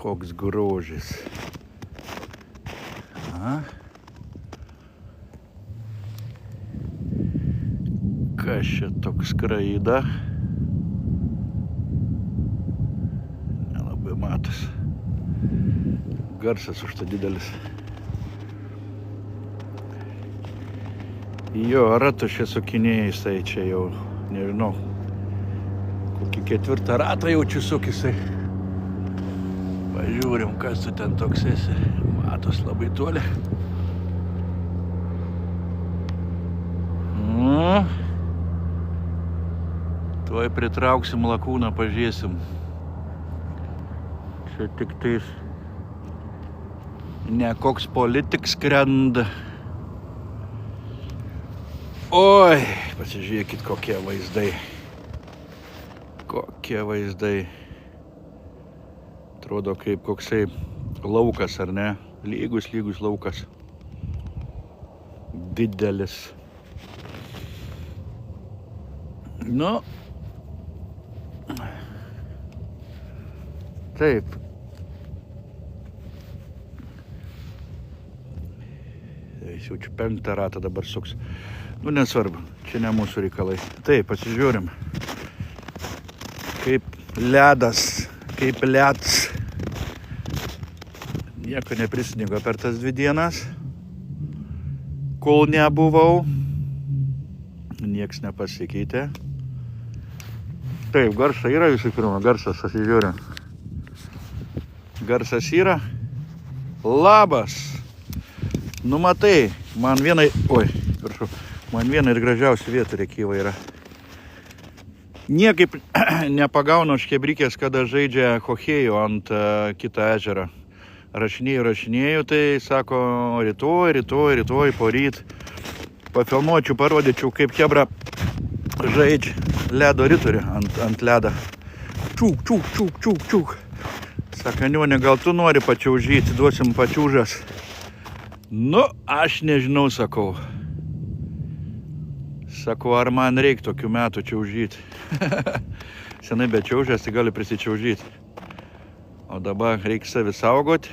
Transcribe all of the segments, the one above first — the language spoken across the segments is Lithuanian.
Koks grožis. Kas čia toks skraida? Nelabai matos. Garsas už to didelis. Jo, ratų čia sukinėjai, jisai čia jau, nežinau, kokį 4 ratą jaučiu sukisai. Pažiūrim, kas tu ten toks esi. Matos labai toli. Tuoj pritrauksim lakūną, pažiūrėsim. Čia tik tais ne koks politiks skrenda. Oi, pasižiūrėkit, kokie vaizdai. Kokie vaizdai. Atrodo kaip koksai laukas, ar ne? Lygus laukas. Didelis. Nu. Taip. Jis jau čia 5 ratą dabar suks. Nu, nesvarbu, čia ne mūsų reikalai. Taip, pasižiūrim. Kaip ledas, kaip ledas. Nieko neprisnigo per tas 2 dienas. Kol nebuvau, nieks nepasikeitė. Taip, garsą yra visų pirma, garsas, pasižiūrim. Garsas yra. Labas. Nu matai, man viena ir gražiausių vietų Rėkyva yra. Niekaip nepagaunu aš Chebrikės, kada žaidžia hochėjų ant kitą ežerą. Rašinėjau, tai sako, rytoj, poryt. Pafilmuočiau, parodyčiau, kaip Chebra žaidžia ledo ritulį ant ledą. Čiūk. Sakaniuonė, gal tu nori pačiaužyti, duosim pačiūžas. Nu, aš nežinau, sakau. Sakau, ar man reikia tokių metų čiaužyti. Senai be čiaužės, tai gali prisičiaužyti. O dabar reikia savi saugoti.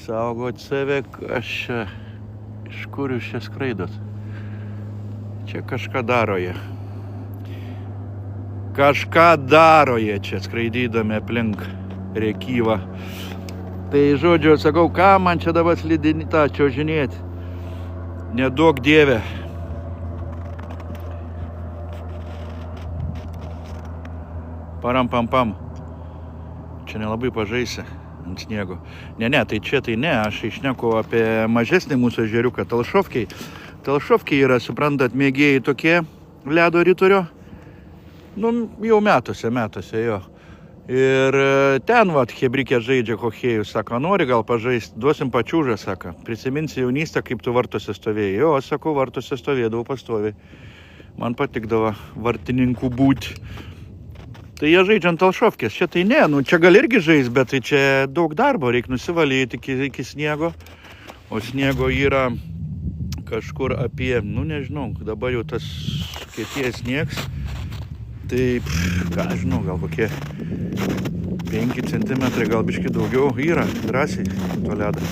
Saugoti save, kas čia, iš kur jūs čia skraidot? Čia kažką daro jie. Kažką daro jie čia, skraidydami aplink Rėkyvą. Tai žodžiu, sakau, ką man čia dabar slidinį tą čiaužinėti? Neduok Dieve. Param. Čia nelabai pažaisi ant sniego. Ne, tai čia tai ne, aš išneku apie mažesnį mūsų ežeriuką, Talšovkiai. Talšovkiai yra, suprantat, mėgėjai tokie ledo riturio. Nu, jau metuose, jo. Ir ten, Chebrikė žaidžia hochėjų, sako, nori gal pažaisti, duosim pačiūžą, sako. Prisiminsi jaunystę, kaip tu vartuose stovėjai. Jo, aš sakau, vartuose stovėdavau pastoviai. Man patikdavo vartininkų būti. Tai jie žaidžia ant Talšovkės, čia tai ne, nu čia gal irgi žais, bet tai čia daug darbo, reikia nusivalyti iki sniego. O sniego yra kažkur apie, nu nežinau, dabar jau tas kietėjęs sniegs. Tai, ką žinau, gal kokie 5 centimetrai, gal biški daugiau yra, drąsiai to ledą.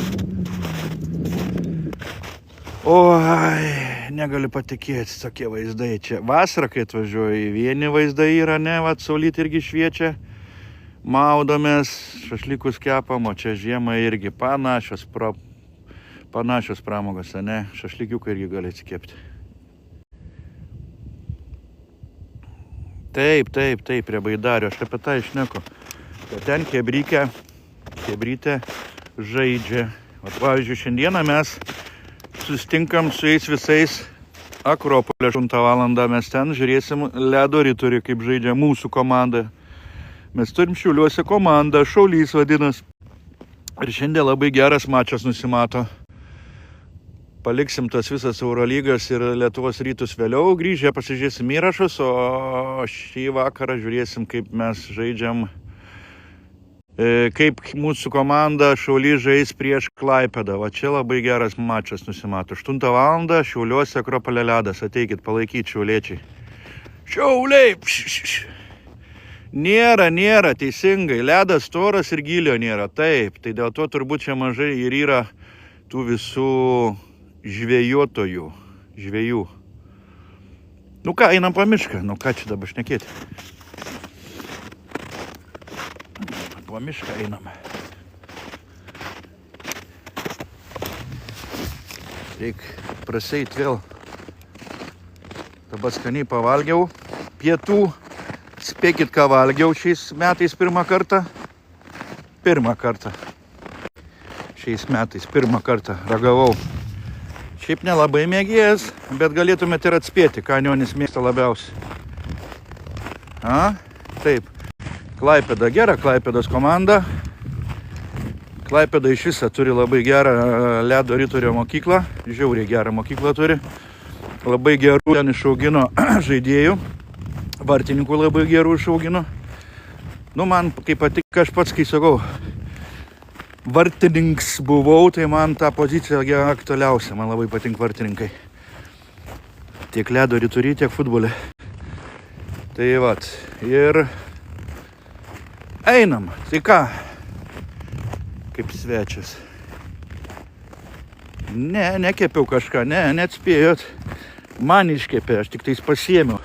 Oi, negaliu patikėti, tokie vaizdai čia. Vasarą, kai atvažiuoju, vieni vaizdai yra, ne, saulytė irgi šviečia. Maudomės, šašlykus kepam, o čia žiemą irgi panašios pramogos, ne, šašlykiukai irgi gali atsikepti. Taip, prie Baidario, aš apie tą išneku. Ten Chebrytė žaidžia. O pavyzdžiui, šiandieną mes susitinkam su jais visais Akropolė 8 valandą. Mes ten žiūrėsim ledo ritulį, kaip žaidžia mūsų komanda. Mes turim Šiauliuose komandą, Šaulys vadinas. Ir šiandien labai geras mačas nusimato. Paliksim tas visas Eurolygas ir Lietuvos rytus vėliau, grįžę pasižiūrėsim įrašus, o šį vakarą žiūrėsim, kaip mes žaidžiam, kaip mūsų komanda Šaulys žais prieš Klaipėdą. Va čia labai geras mačas nusimato. 8 valandą Šiauliuose Akropolė ledas. Ateikit palaikyti šiauliečiai. Šiauliai! Nėra, teisingai. Ledas storas ir gylio nėra. Taip, tai dėl to turbūt čia mažai ir yra tų visų žvėjotojų, žvėjų. Nu ką, einam po mišką. Nu ką čia dabar šnekėti? Po mišką einam. Reik praseit vėl. Dabar skaniai pavalgiau. Pietų. Spėkit, ką valgiau šiais metais pirmą kartą. Šiais metais pirmą kartą ragavau. Šiaip nelabai mėgėjas, bet galėtumėte ir atspėti, ką Nionis mėgsta labiausiai. Taip. Klaipėda gera, Klaipėdos komanda. Klaipėda iš viso turi labai gerą ledo riturio mokyklą. Žiauriai gerą mokyklą turi. Labai gerų ten išaugino žaidėjų. Vartininkų labai gerų išaugino. Nu, man kaip patik, aš pats, kai sakau, vartininks buvau, tai man ta pozicija aktualiausia. Man labai patink vartininkai. Tiek ledo ritury, tiek futbole. Tai vat. Ir einam. Tai ką? Kaip svečias. Ne, nekepiau kažką. Ne, neatspėjot. Man iškepė, aš tik tais pasiėmiau.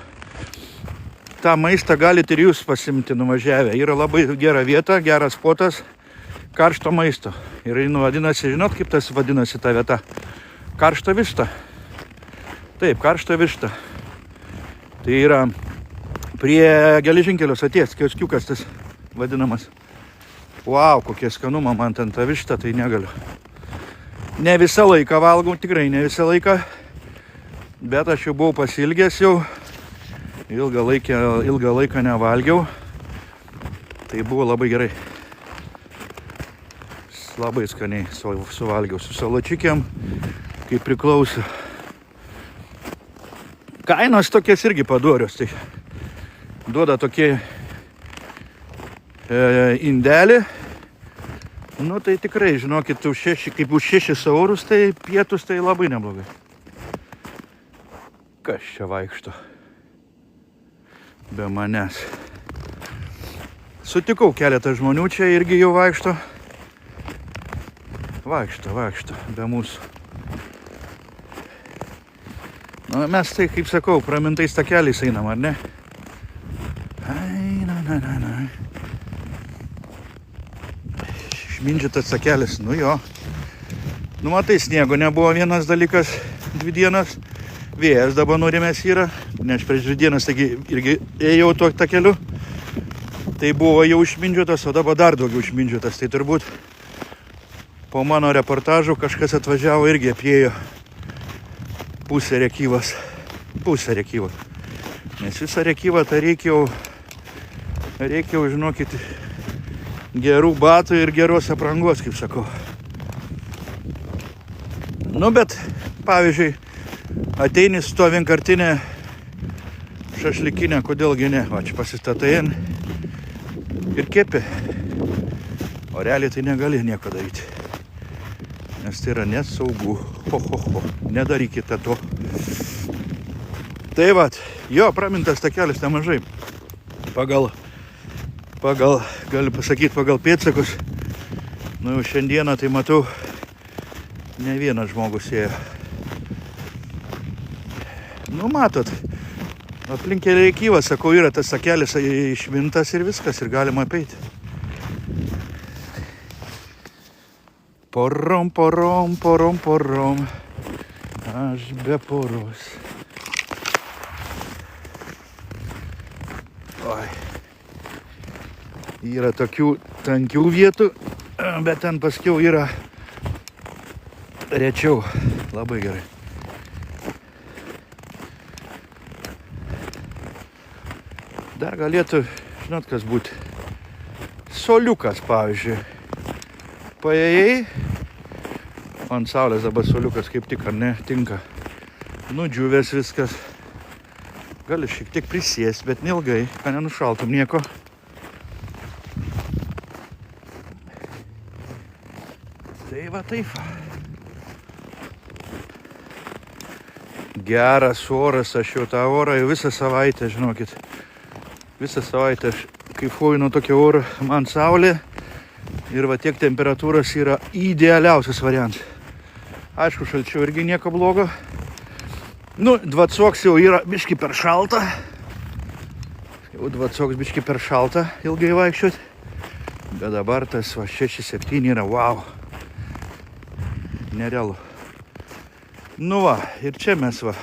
tą maistą galite ir jūs pasimti nuvažiavę. Yra labai gera vieta, geras spotas, karšto maisto. Ir vadinasi, žinot, kaip tas vadinasi ta vieta? Karšta višta. Taip, karšta višta. Tai yra prie geležinkelio stoties, kioskiukas tas vadinamas. Wow, kokie skanumą man ten ta višta, tai negaliu. Ne visą laiką valgau, tikrai ne visą laiką. Bet aš jau buvau pasilgęs jau. Ilgą laiką nevalgiau. Tai buvo labai gerai. Labai skaniai suvalgiau su salačikiam, kaip priklauso. Kainos tokias irgi padorios. Tai duoda tokie indelį. Nu tai tikrai, žinokit, kaip už 6 eurus, tai pietus tai labai neblogai. Kas čia vaikšto? Be manęs. Sutikau keletą žmonių čia irgi jau vaikšto. Vaikšto, be mūsų. Nu, mes tai, kaip sakau, pramintais takeliais einam, ar ne? Na. Išmindžiutas takelis, nu jo. Nu, matai, sniego nebuvo vienas dalykas, 2 dienas. Vėjas dabar nurimės yra, nes prieš 2 dienas taigi irgi ėjau tuo takeliu. Tai buvo jau išmindžiutas, o dabar dar daugiau išmindžiutas. Tai turbūt po mano reportažų kažkas atvažiavo irgi apėjo pusę Rėkyvos. Nes visą Rėkyvą tai reikia, žinokit, gerų batų ir geros aprangos, kaip sakau. Nu, bet, pavyzdžiui, ateini su to vienkartinė šašlikinė, kodėlgi ne, va čia pasistatai ir kepi. O realiai tai negali nieko daryti, nes tai yra nesaugu. Nedarykite to. Tai vat, jo, pramintas takelis nemažai. Pagal, galiu pasakyti, pagal pėdsakus. Nu, jau šiandieną tai matau, ne vienas žmogus ėjo. Nu, matot, aplink Rėkyvą, sakau, yra tas takelis išmintas ir viskas, ir galima apeiti. Porom, aš be poros. Oi. Yra tokių tankių vietų, bet ten paskiau yra rečiau. Labai gerai. Dar galėtų, žinot, kas būti. Soliukas, pavyzdžiui. Paėjai, ant saulės dabar soliukas kaip tik, ar ne, tinka. Nudžiūvęs viskas. Gali šiek tiek prisėsti, bet neilgai, kad nenušaltum nieko. Tai va taip. Geras oras, aš jau tą orą jau visą savaitę, žinokit. Visą savaitę aš kaifuoju nuo tokio oro, man saulė ir va tiek temperatūros yra idealiausias variantas. Aišku, šalčiau irgi nieko blogo. Nu, dvacoks jau yra biški per šalta. Jau dvacoks biški per šalta ilgai vaikščiot. Bet dabar tas va 6-7 yra wow. Nerealu. Nu va, ir čia mes va.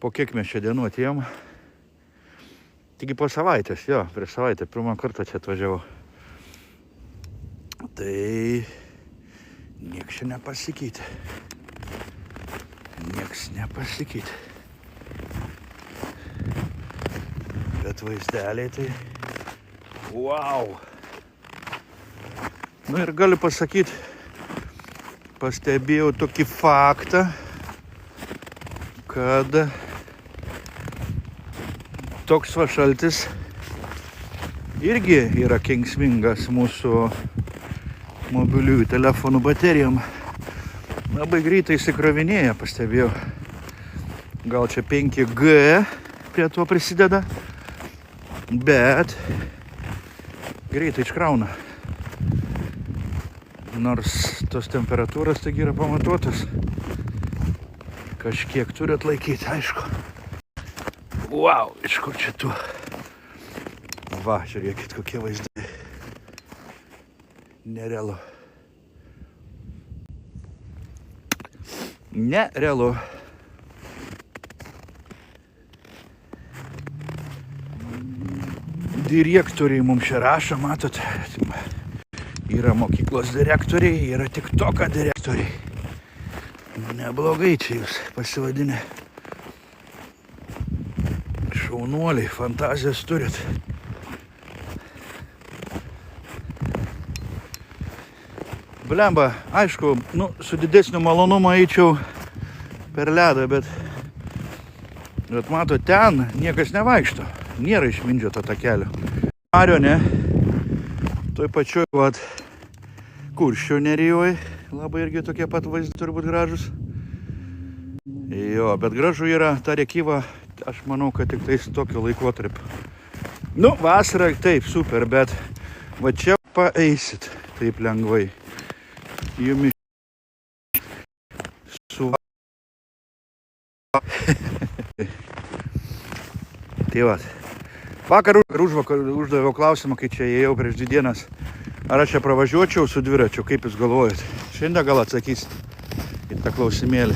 Po kiek mes čia dienų atėjom? Taigi po savaitės, jo, prieš savaitę, pirmą kartą čia atvažiavau. Tai nieks čia nepasikeitė. Nieks nepasikeitė. Bet vaizdeliai tai wow. Nu ir galiu pasakyti, pastebėjau tokį faktą, kad toks va šaltis irgi yra kenksmingas mūsų mobiliųjų telefonų baterijom. Labai greitai įsikrovinėja, pastebėjau. Gal čia 5G prie to prisideda, bet greitai iškrauna. Nors tos temperatūros taigi yra pamatuotas. Kažkiek turi atlaikyti, aišku. Wow, iš kur čia tu? Va, žiūrėkit, kokie vaizdai. Nerealu. Nerealu. Direktoriai mums čia rašo, matot. Yra mokyklos direktoriai, yra TikToko direktoriai. Neblogai čia jūs pasivadinę. Šaunuoliai, fantazijas turit. Blemba, aišku, nu, su didesniu malonumu eičiau per ledą, bet mato, ten niekas nevaikšto. Nėra išmindžioto takelio. Mario, ne? Toj pačioj, vat, Kuršių Nerijoj. Labai irgi tokie pat vaizdai turi būti gražus. Jo, bet gražu yra ta rėkyva, aš manau, kad tik tais tokio laikotarpio. Nu, vasara taip, super, bet va čia paeisit taip lengvai. Jumis su... Tai va. Vakar uždaviau klausimą, kai čia ėjau prieš 2 dienas. Ar aš čia pravažiuočiau su dviračiu, kaip jūs galvojat? Šiandien gal atsakysit į tą klausimėlį.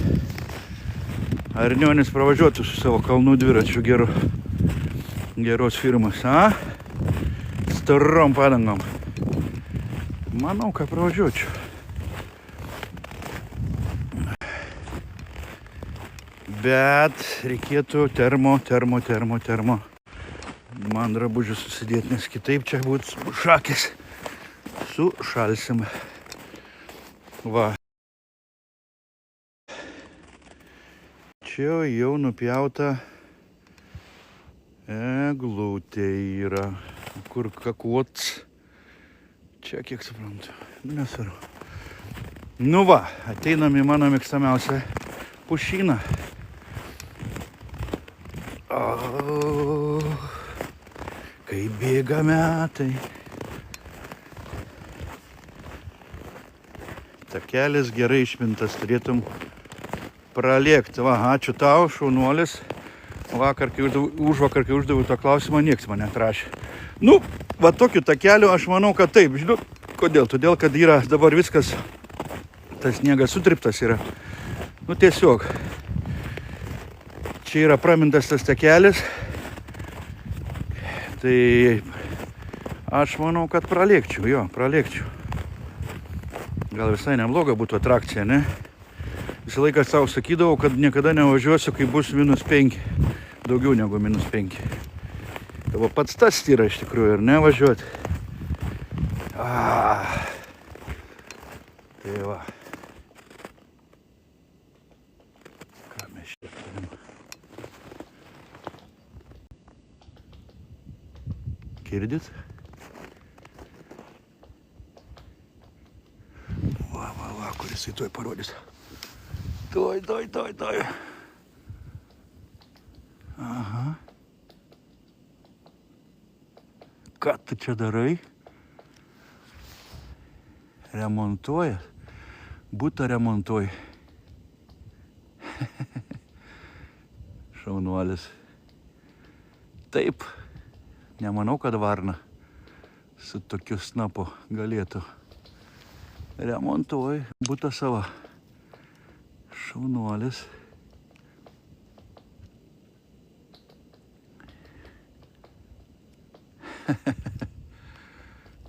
Ar Nionis pravažiuotų su savo kalnų dviračiu geros firmos, a? Starom padangom. Manau, kad pravažiuočiau. Bet reikėtų termo. Man drabužių susidėti, nes kitaip čia būtų šakės. Sušalsim. Va. Čia jau nupjauta eglutė yra. Kur kakuots. Čia kiek suprantu. Nesvarbu. Nu va, ateinam į mano mėgstamiausią pušyną. Kai bėga metai. Takelis gerai išmintas, turėtum pralėkti. Va, ačiū tau, šaunuolis. Užvakar, kai uždaviau tą klausimą, nieks mane atrašė. Nu, va tokiu takeliu aš manau, kad taip. Žinau, kodėl? Todėl, kad yra dabar viskas, tas sniegas sutriptas yra. Nu, tiesiog. Čia yra pramintas tas takelis. Tai aš manau, kad pralėkčiau, jo, pralėkčiau. Gal visai nebloga būtų atrakcija, ne? Visą laiką savo sakydavau, kad niekada nevažiuosiu, kai bus -5. Daugiau negu -5. Tai pats tas yra iš tikrųjų ir nevažiuoti. Tai va. Ką mes čia turim? Girdit? Va, kuris į toj parodys. Toj. Aha. Ką tu čia darai? Remontuoja? Butą remontuoja. Šaunuolis. Taip, nemanau, kad varna su tokiu snapu galėtų. Remontuoja butą savo. Šaunuolis.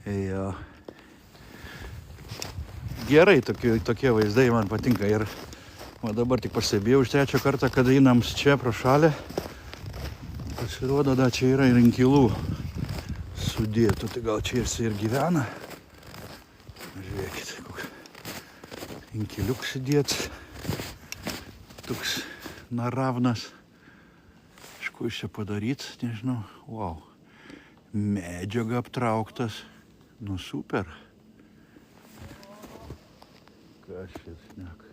Jo. Gerai, tokie vaizdai man patinka ir o dabar tik pastebėjau už trečią kartą, kad einams čia pro šalį. Pasirodo, da, čia yra ir inkilų sudėtų, tai gal čia ir gyvena. Žiūrėkit, koks inkiliuks sudėts. Toks naravnas. Iš ko iš čia padaryt, nežinau. Wow. Medžiaga aptrauktas. Nu super. Kas šis šneka?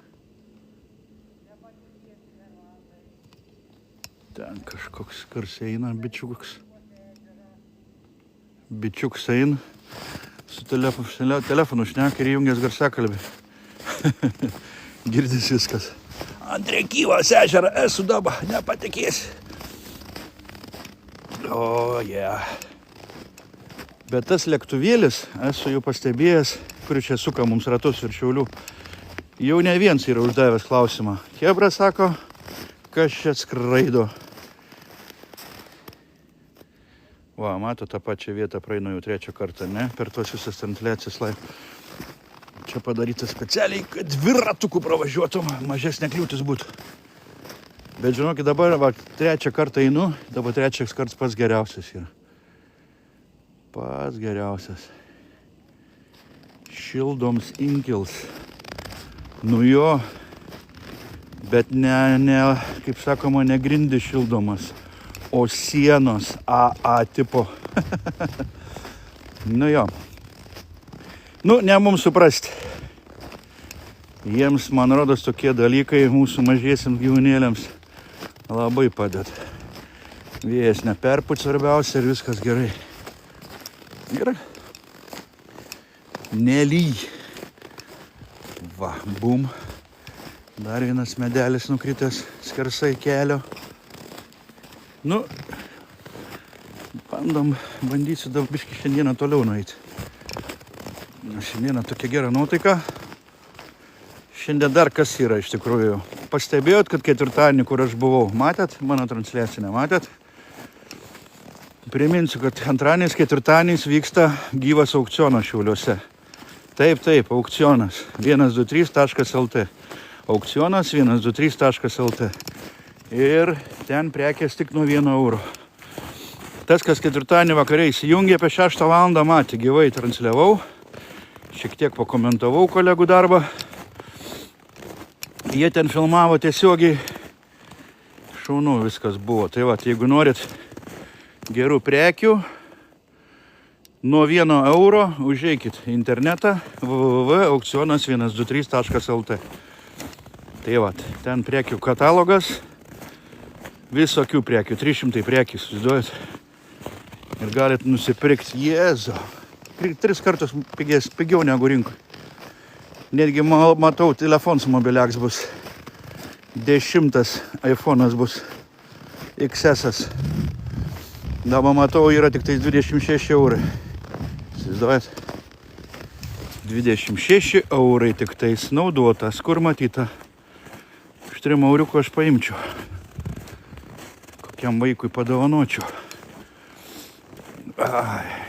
Ten kažkoks kars eina, bičiuks. Bičiuks eina. Su telefonu šneka ir įjungęs garsiakalbį. Girdis viskas. Ant Rėkyvos ežerą esu dabar, nepatikėsi. O, yeah. Bet tas lėktuvėlis, esu jau pastebėjęs, kuri čia suka mums ratus virš Šiaulių. Jau ne viens yra uždavęs klausimą. Chebra sako, kas čia skraido. Va, mato, tą pačią vietą praeinu jau trečią kartą, ne? Per tos visas transliacijas laip. Čia padaryta specialiai, kad dviratukų pravažiuotum, mažesnė kliūtis būtų. Bet žinokit, dabar va, trečią kartą einu, dabar trečias kartas pats geriausias yra. Pats geriausias. Šildoms inkils. Nu jo, bet ne, kaip sakoma, ne grindi šildomas, o sienos AA tipo. Nu jo. Nu, ne mums suprasti. Jiems, man rodos, tokie dalykai mūsų mažiesiams gyvūnėliams labai padeda. Vėjas neperput svarbiausia ir viskas gerai. Ir nelyj. Va, bum. Dar vienas medelis nukritęs skersai kelio. Nu, bandysiu dabar biškį šiandieną toliau nueiti. Šiandieną tokia gera nuotaika. Šiandien dar kas yra iš tikrųjų. Pastebėjot, kad ketvirtadienį, kur aš buvau, matėt? Mano transliaciją nematėt? Priminsiu, kad antradieniais, ketvirtadieniais vyksta gyvas aukcionas Šiauliuose. Taip, aukcionas 123.lt. Aukcionas 123.lt. Ir ten prekės tik nuo 1 euro. Tas, kas ketvirtadienį vakare įsijungė apie 6 valandą, matė, gyvai transliavau. Šiek tiek pakomentavau kolegų darbą. Jie ten filmavo tiesiogiai. Šaunu viskas buvo. Tai va, jeigu norit gerų prekių, nuo 1 euro užeikit į internetą www.aukcionas123.lt. Tai va, ten prekių katalogas, visokių prekių, 300 prekių, susiduojat. Ir galit nusipirkti, Jėzu, 3 kartus pigiau negu rinkoj. Netgi matau, telefons mobiliaks bus, 10 iPhone'as bus, XS-as. Dabar matau, yra tik tai 26 eurai. Įsivaizduojat? 26 eurai tik tais naudotas, kur matyta. Už 3 euriukų aš paimčiau. Kokiam vaikui padovanočiau.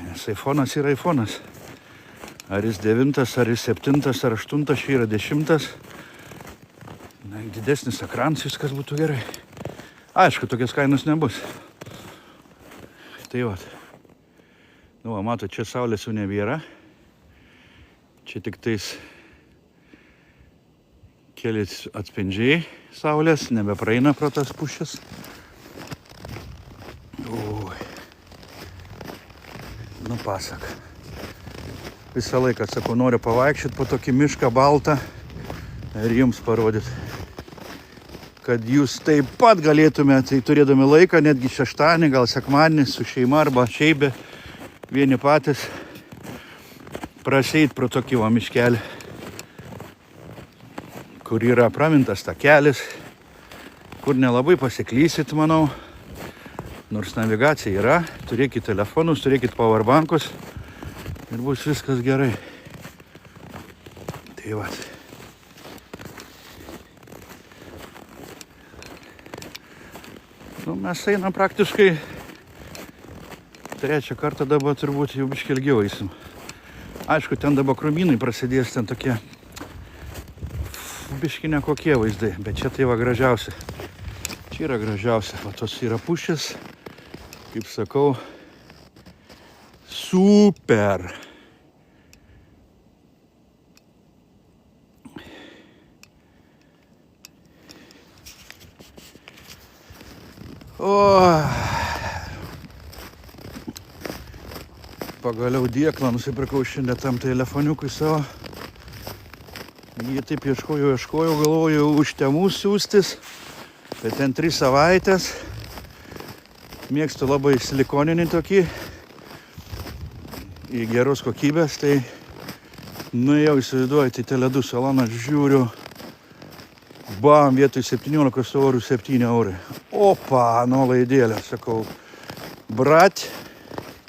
Nes iPhone'as yra iPhone'as. Ar jis 9, ar jis 7, ar 8, šį yra 10. Na, didesnis ekranas, viskas būtų gerai. Aišku, tokias kainos nebus. Tai va. Nu, mato, čia saulės jau nebėra. Čia tik tais keli atspindžiai saulės, nebepraeina pro tas pušis. Nu, pasak. Visą laiką, sakau, noriu pavaikščioti po tokį mišką baltą ir jums parodyti, kad jūs taip pat galėtumėte, turėdami laiką, netgi šeštadienį, gal sekmadienį su šeima arba šiaip vieni patys praseit pro tokį va miškelį, kur yra pramintas takelis, kur nelabai pasiklysit, manau. Nors navigacija yra, turėkit telefonus, turėkit powerbankus ir bus viskas gerai. Tai va. Nu, mes einam praktiškai trečią kartą, dabar turbūt jau biškį ilgiau eisim. Aišku, ten dabar krūmynai prasidės, ten tokie biškį nekokie vaizdai, bet čia tai va gražiausia. Čia yra gražiausia, va tos yra pušės, kaip sakau, super. O, pagaliau dėklą nusipirkau šiandien tam telefoniukui savo. Jį taip ieškojau, galvoju užtemų siūstis, bet ten 3 savaitės. Mėgstu labai silikoninį tokį, į geros kokybės, tai nuėjau įsivaizduoti į Tele2 saloną, žiūriu, bam, vietoj 17 eurų 7 eurai. Opa, nuolaidėlė, sakau, brat,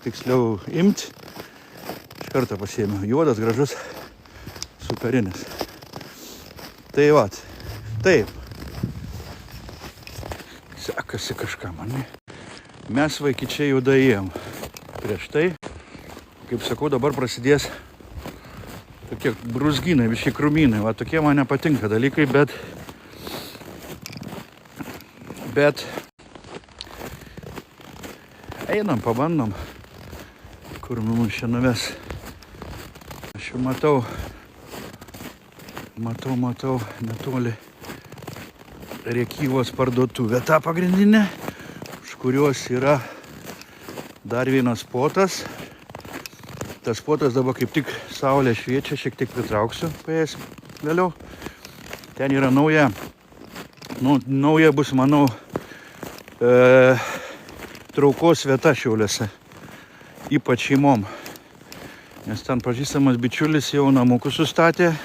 tiksliau imt, iš karto pasiėmiau, juodas, gražus, superinis. Tai vat, taip, sekasi kažką man. Mes vaikičiai jau daėjom prieš tai, kaip sakau, dabar prasidės tokie brūzgynai, biški krūmynai, va tokie man nepatinka dalykai, bet einam, pabandom, kur mums čia nuves. Aš jau matau netoli Rėkyvos parduotuvė, ta pagrindinė, už kurios yra dar vienas spotas. Tas spotas dabar kaip tik saulė šviečia, šiek tiek pritrauksiu paėjęs vėliau. Ten yra nauja bus, manau, traukos vieta Šiauliuose, ypač šeimom. Nes ten pažįstamas bičiulis jau namukus sustatė,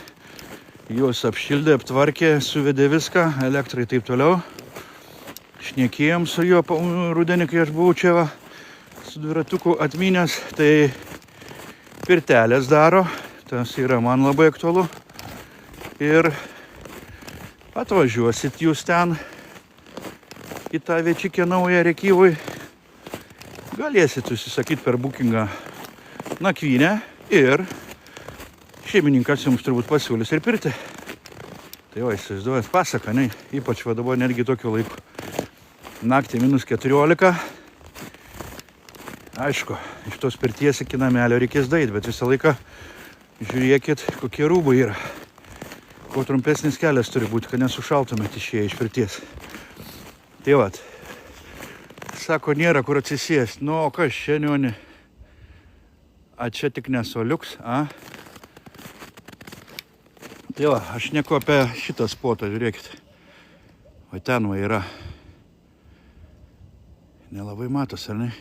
juos apšildė, aptvarkė, suvedė viską, elektrai taip toliau. Šnekėjom su juo rudenį, kai aš buvau čia su dviratuku atmynęs, tai pirtelės daro, tas yra man labai aktualu. Ir atvažiuosit jūs ten į tą viečikę naują Rėkyvui, galėsit užsisakyti per bookingą nakvynę ir šeimininkas jums turbūt pasiūlys ir pirtį. Tai va, įsivaizduojat, pasaka, ne? Ypač va dabar netgi tokiu laiku. Naktį -14. Aišku, iš tos pirties iki namelio reikės daeit, bet visą laiką žiūrėkit, kokie rūbai yra. Kuo trumpesnis kelias turi būti, kad nesušaltumėt išėję iš pirties. Tai vat, sako, nėra kur atsisėsti. Nu, o kas čia, nioni? A čia tik nesoliuks, a? Tai va, aš neku apie šitą spotą, žiūrėkit. O ten va yra. Nelabai matos, ar ne?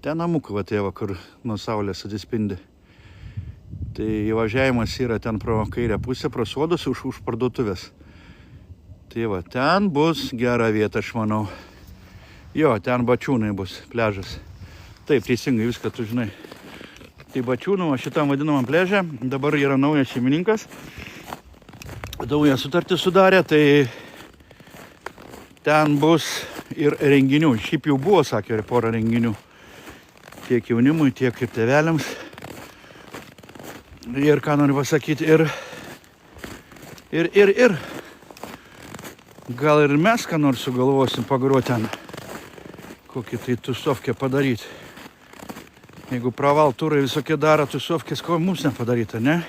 Ten namukai va tai va, kur nuo saulės atsispindi. Tai įvažiavimas yra ten pro kairę pusę, pro sodus už parduotuvės. Tai va, ten bus gera vieta, aš manau. Jo, ten Bačiūnai bus, pliažas. Taip, teisingai, viską tu žinai. Tai Bačiūnų, šitam vadinamam pliaže, dabar yra naujas šeimininkas. Naują sutartį sudarė, tai ten bus ir renginių. Šiaip jau buvo, sakė, ir porą renginių. Tiek jaunimui, tiek ir tėveliams. Ir ką noriu pasakyti, ir gal ir mes ką nors sugalvosim pagroti ten, kokį tai tusovkę padaryti. Jeigu praval turai visokie daro tusovkės, ko mums nepadaryta, ne?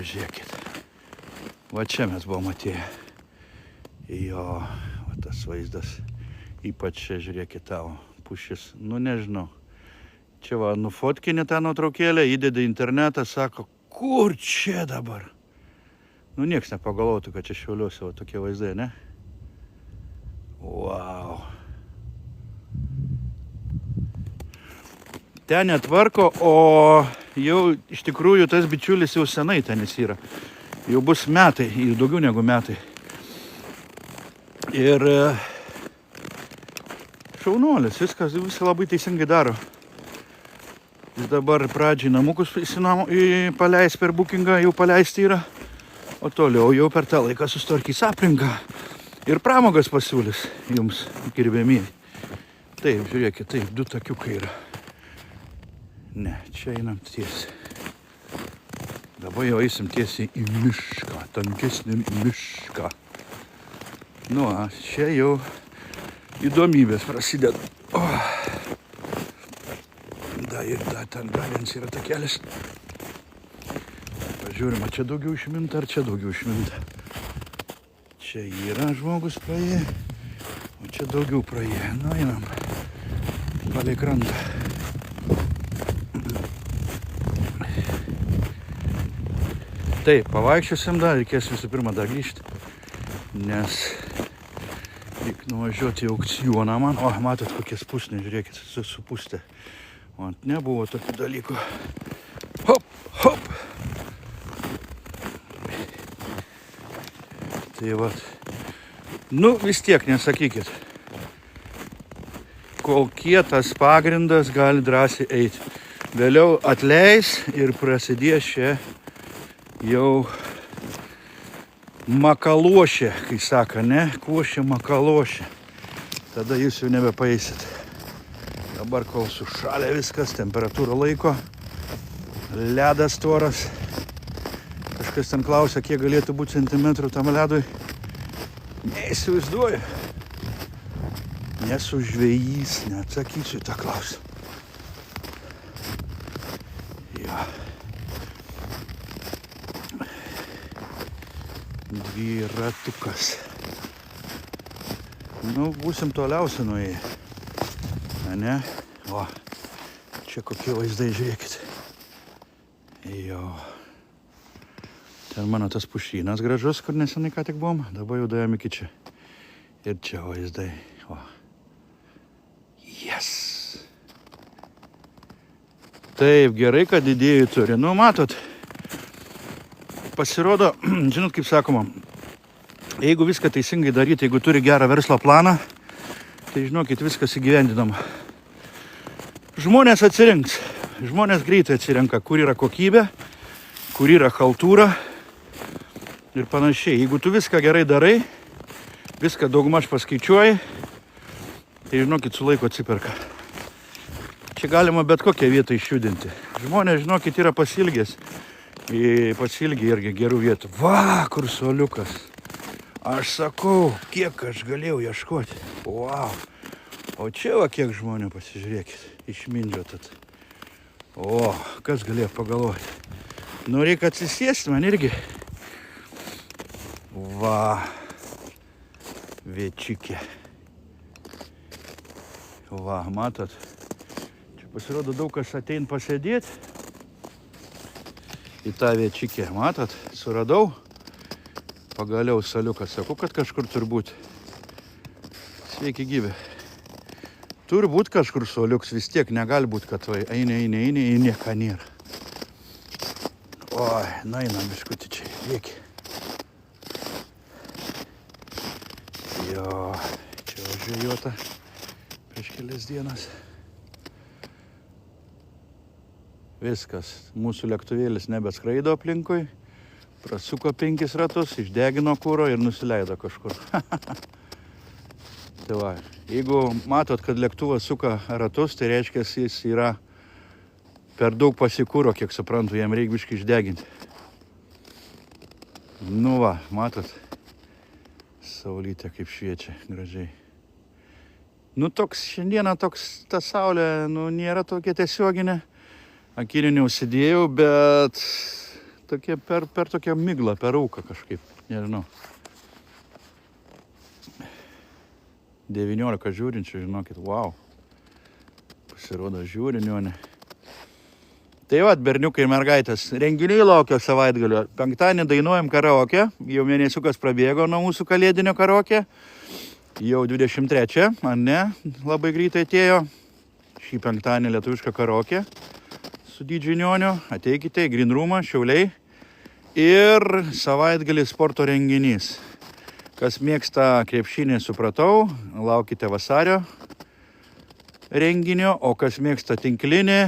Žiūrėkit. Va čia mes buvom atėję. Jo, va tas vaizdas. Ypač čia, žiūrėkit, tavo pušis. Nu, nežinau. Čia va, nufotkinė tą nuotraukėlę, įdeda internetą, sako, kur čia dabar? Nu, nieks nepagalvotų, kad čia Šiauliuose va tokie vaizdai, ne? Wow. ten netvarko, o jau iš tikrųjų tas bičiulis jau senai tenis yra. Jau bus metai, jau daugiau negu metai. Ir šaunuolis, viską labai teisingai daro. Jis dabar pradžiai namukus paleis per bookingą, jau paleisti yra, o toliau jau per tą laiką sustvarkys aplinką ir pramogas pasiūlys jums, gerbėmieji. Taip, žiūrėkit, taip, 2 takiukai yra. Ne, čia einam tiesiai. Dabar jau eisim tiesiai į mišką, tankesnį mišką. Nu, čia jau įdomybės prasideda. Ir ten galins yra takelis. Pažiūrima, čia daugiau išminta, ar čia daugiau išminta. Čia yra žmogus praėję, o čia daugiau praėję. Nu, einam palei krantą. Taip, pavaikščiosim dar, reikės visų pirma dar grįžti, nes reik nuvažiuoti į aukcioną man. O, matot, kokie spūsniai, žiūrėkit, supūstė. O, nebuvo tokių dalykų. Hop, hop. Tai vat. Nu, vis tiek nesakykit. Kol kietas pagrindas, gali drąsiai eiti. Vėliau atleis ir prasidės čia jau makalošė, kai sako, ne? Košė makalošė. Tada jūs jau nebepaeisit. Dabar kol sušalė viskas, temperatūra laiko, ledas storas. Kažkas ten klausia, kiek galėtų būti centimetrų tam ledui. Neįsivaizduoju. Nesu žvejys, neatsakysiu tą klausimą. Jo. Dviratukas. Nu, būsim toliausiai nuėję. Ne? O, čia kokie vaizdai, žiūrėkit. Jo. Ten mano tas pušynas gražus, kur nesenai ką tik buvom. Dabar jau dėjom iki čia. Ir čia vaizdai. O. Yes. Taip, gerai, kad idėjų turi. Nu, matot, pasirodo, žinot, kaip sakoma, jeigu viską teisingai daryti, jeigu turi gerą verslo planą, tai žinokit, viskas įgyvendinama. Žmonės atsirinks. Žmonės greitai atsirenka, kur yra kokybė, kur yra chaltūra ir panašiai. Jeigu tu viską gerai darai, viską daugmaž paskaičiuoji, tai žinokit, su laiko atsiperka. Čia galima bet kokią vietą išjudinti. Žmonės, žinokit, yra pasilgęs. Pasilgė irgi gerų vietų. Va, kur suoliukas. Aš sakau, kiek aš galėjau ieškoti. Wow. O čia va kiek žmonių, pasižiūrėkit. Išmindžiotat. O, kas galėjo pagalvoti. Nu, reikia atsisėsti man irgi. Va. Viečikė. Va, matot. Čia pasirodo daug kas atein pasėdėti. Į tą viečikę, matot, suradau. Pagaliau saliukas, sakau, kad kažkur turbūt. Sveiki gyvi. Turbūt kažkur soliuks, vis tiek negali būti, kad vai eini, nieko nėra. Oi, einam biškutį čia, lieki. Jo, čia užžvejota prieš kelias dienas. Viskas, mūsų lėktuvėlis nebeskraido aplinkui, prasuko 5 ratus, išdegino kuro ir nusileido kažkur. Tai va, jeigu matot, kad lėktuvas suka ratus, tai reiškia, jis yra per daug pasikūro, kiek suprantu, jam reikia biškį išdeginti. Nu va, matot, saulytė kaip šviečia gražiai. Nu toks, šiandieną toks, ta saulė, nu nėra tokia tiesioginė. Akinių neužsidėjau, bet tokie per tokią miglą, per rūką kažkaip, nežinau. 19 žiūrinčių, žinokit, wow. Pasirodo žiūriniuonė. Tai vat, berniukai ir mergaitės, renginiai laukia savaitgalio. Penktadienį dainuojam karaoke, jau mėnesiukas prabėgo nuo mūsų kalėdinio karaoke. Jau 23, ar ne, labai greitai atėjo. šį penktadienį lietuvišką karaokę su DJ Nioniu. Ateikite į Green Roomą, Šiauliai. Ir savaitgalį sporto renginys. Kas mėgsta krepšinį, supratau, laukite vasario renginio, o kas mėgsta tinklinį,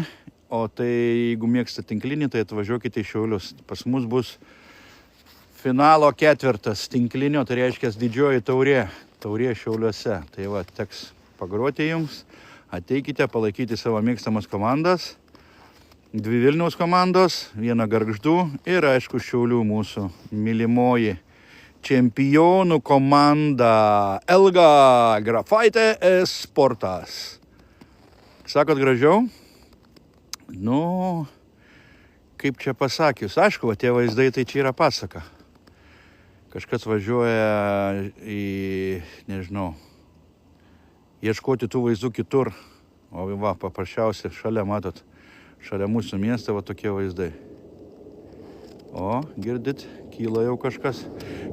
o tai jeigu mėgsta tinklinį, tai atvažiuokite į Šiaulius. Pas mus bus finalo ketvirtas tinklinio, tai reiškia didžioji taurė Šiauliuose. Tai va, teks pagroti jums, ateikite palaikyti savo mėgstamas komandas. 2 Vilniaus komandos, 1 Gargždų ir aišku Šiaulių mūsų mylimoji čempionų komanda Elga Grafaitė Sportas. Sakot gražiau? Nu, kaip čia pasakius, aišku, tie vaizdai tai čia yra pasaka. Kažkas važiuoja į, nežinau, ieškoti tų vaizdų kitur. O va, paprasčiausiai šalia, matot, šalia mūsų miesto va tokie vaizdai. O, girdit, kyla jau kažkas.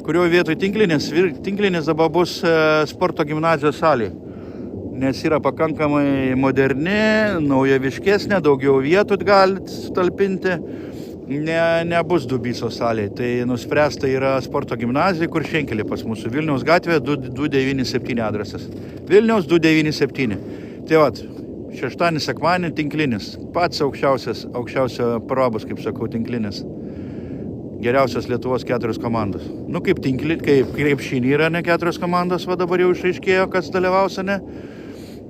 Kurio vietoj tinklinės? Tinklinės dabar bus sporto gimnazijos salė. Nes yra pakankamai moderni, naujoviškesnė, daugiau vietų galit sutalpinti. Nebus Dubyso salėje. Tai nuspręsta yra sporto gimnazija, kur Šenkelė pas mūsų Vilniaus gatvė 297 adresas. Vilniaus 297. Tai vat, šeštadienį, sekmadienį tinklinis. Pats aukščiausio probos, kaip sakau, tinklinis. Geriausios Lietuvos 4 komandos. Nu kaip krepšinį yra ne 4 komandos, va dabar jau išaiškėjo, kas dalyvaus, ne?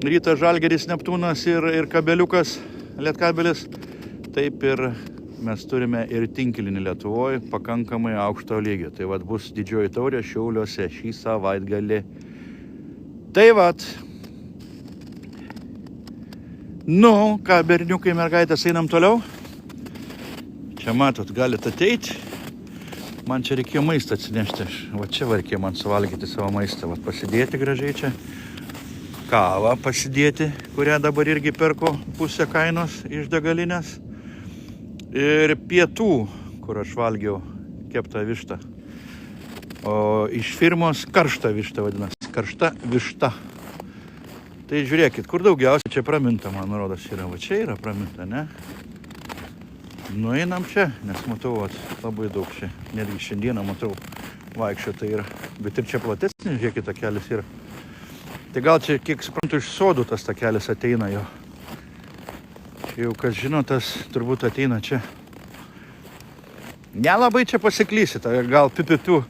Rytas, Žalgiris, Neptūnas ir Kabeliukas, Lietkabelis. Taip ir mes turime ir tinklinį Lietuvoje pakankamai aukšto lygio. Tai vat bus didžioji taurė Šiauliuose šį savaitgalį. Tai vat. Nu, ką, berniukai, mergaitės, einam toliau. Čia matot, galite ateiti. Man čia reikėjo maistą atsinešti. Va čia reikėjo man suvalgyti savo maistą. Va pasidėti gražiai čia. Kavą pasidėti, kurią dabar irgi perku pusę kainos iš degalinės. Ir pietų, kur aš valgiau keptą vištą. O iš firmos karštą vištą vadinasi. Karšta višta. Tai žiūrėkit, kur daugiausiai čia praminta, man rodos, yra. Va čia yra praminta, ne? Nueinam čia, nes matau, vat, labai daug čia. Netgi šiandieną matau vaikščiota yra. Bet ir čia platesnis, žiūrėkit, takelis yra. Tai gal čia, kiek suprantu, iš sodų tas takelis ateina jo. Čia jau kas žino, tas turbūt ateina čia. Nelabai čia pasiklysit, gal pipipiu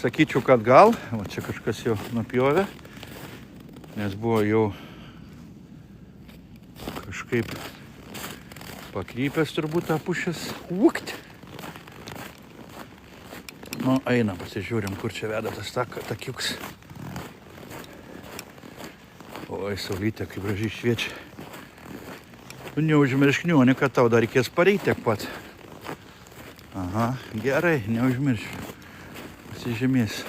sakyčiau, kad gal. Va čia kažkas jau nupjovė. Nes buvo jau kažkaip pakrypęs turbūt tą pušės. Ukt! Nu, einam, pasižiūrim, kur čia veda tas takiuks. Oi, saulytė, kaip gražiai šviečia. Tu neužmiršk, Nioni, kad tau dar reikės pareiti tiek pat. Aha, gerai, neužmiršiu. Pasižymės.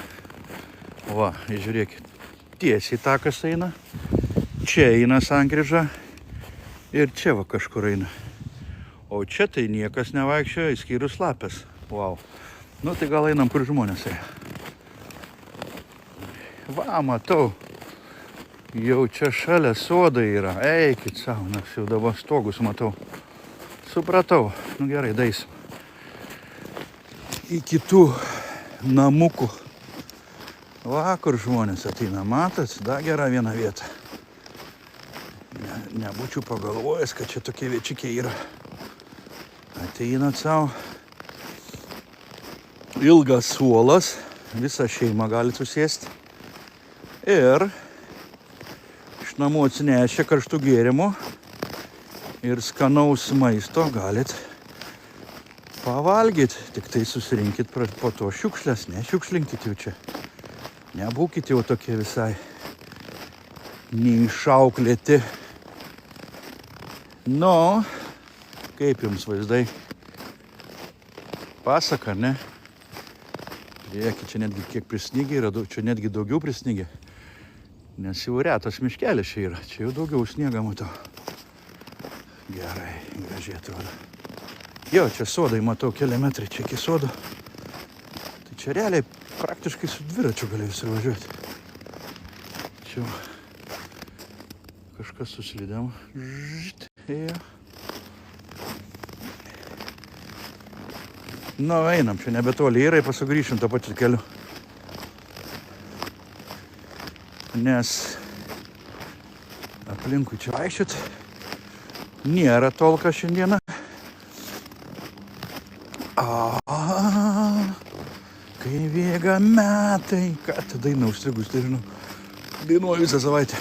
Va, žiūrėkit. Tiesiai takas eina. Čia eina sankryža. Ir čia va kažkur eina. O čia tai niekas nevaikščioja, išskyrus lapės. Wow. Nu tai gal einam, kur žmonės eina. Va, matau. Jau čia šalia sodai yra. Eikit savo, nes jau dabar stogus matau. Supratau. Nu gerai, daisim. Į kitų namukų. Va, kur žmonės ateina. Matas, da gera viena vieta. Nebūčiau pagalvojęs, kad čia tokie viečikiai yra. Ateinat savo. Ilgas suolas. Visą šeimą gali susėsti. Ir iš namų atsinešę karštų gėrimų ir skanaus maisto galit pavalgyti. Tik tai susirinkit po to šiukšlės. Nešiukšlinkit jau čia. Nebūkit jau tokie visai neišauklėti. Nu, kaip jums vaizdai? Pasaka, ne? Žiūrėkit, čia netgi kiek prisnygė yra, čia netgi daugiau prisnygė. Nes jau retas miškelis čia yra, čia jau daugiau sniegą matau. Gerai, gražiai atrodo. Jo, čia sodai matau, keli metrai čia iki sodo. Tai čia realiai praktiškai su dviračiu gali visur važiuoti. Čia kažkas suslydėm. Ėjo. Nu, einam, čia nebetoli yra, pasugrįšim tą pačią keliu. Nes aplinkui čia vaikščiot nėra tolka šiandieną. Kai bėga metai, ką ta daina užstrigus, tai žinau, dainuoju visą savaitę.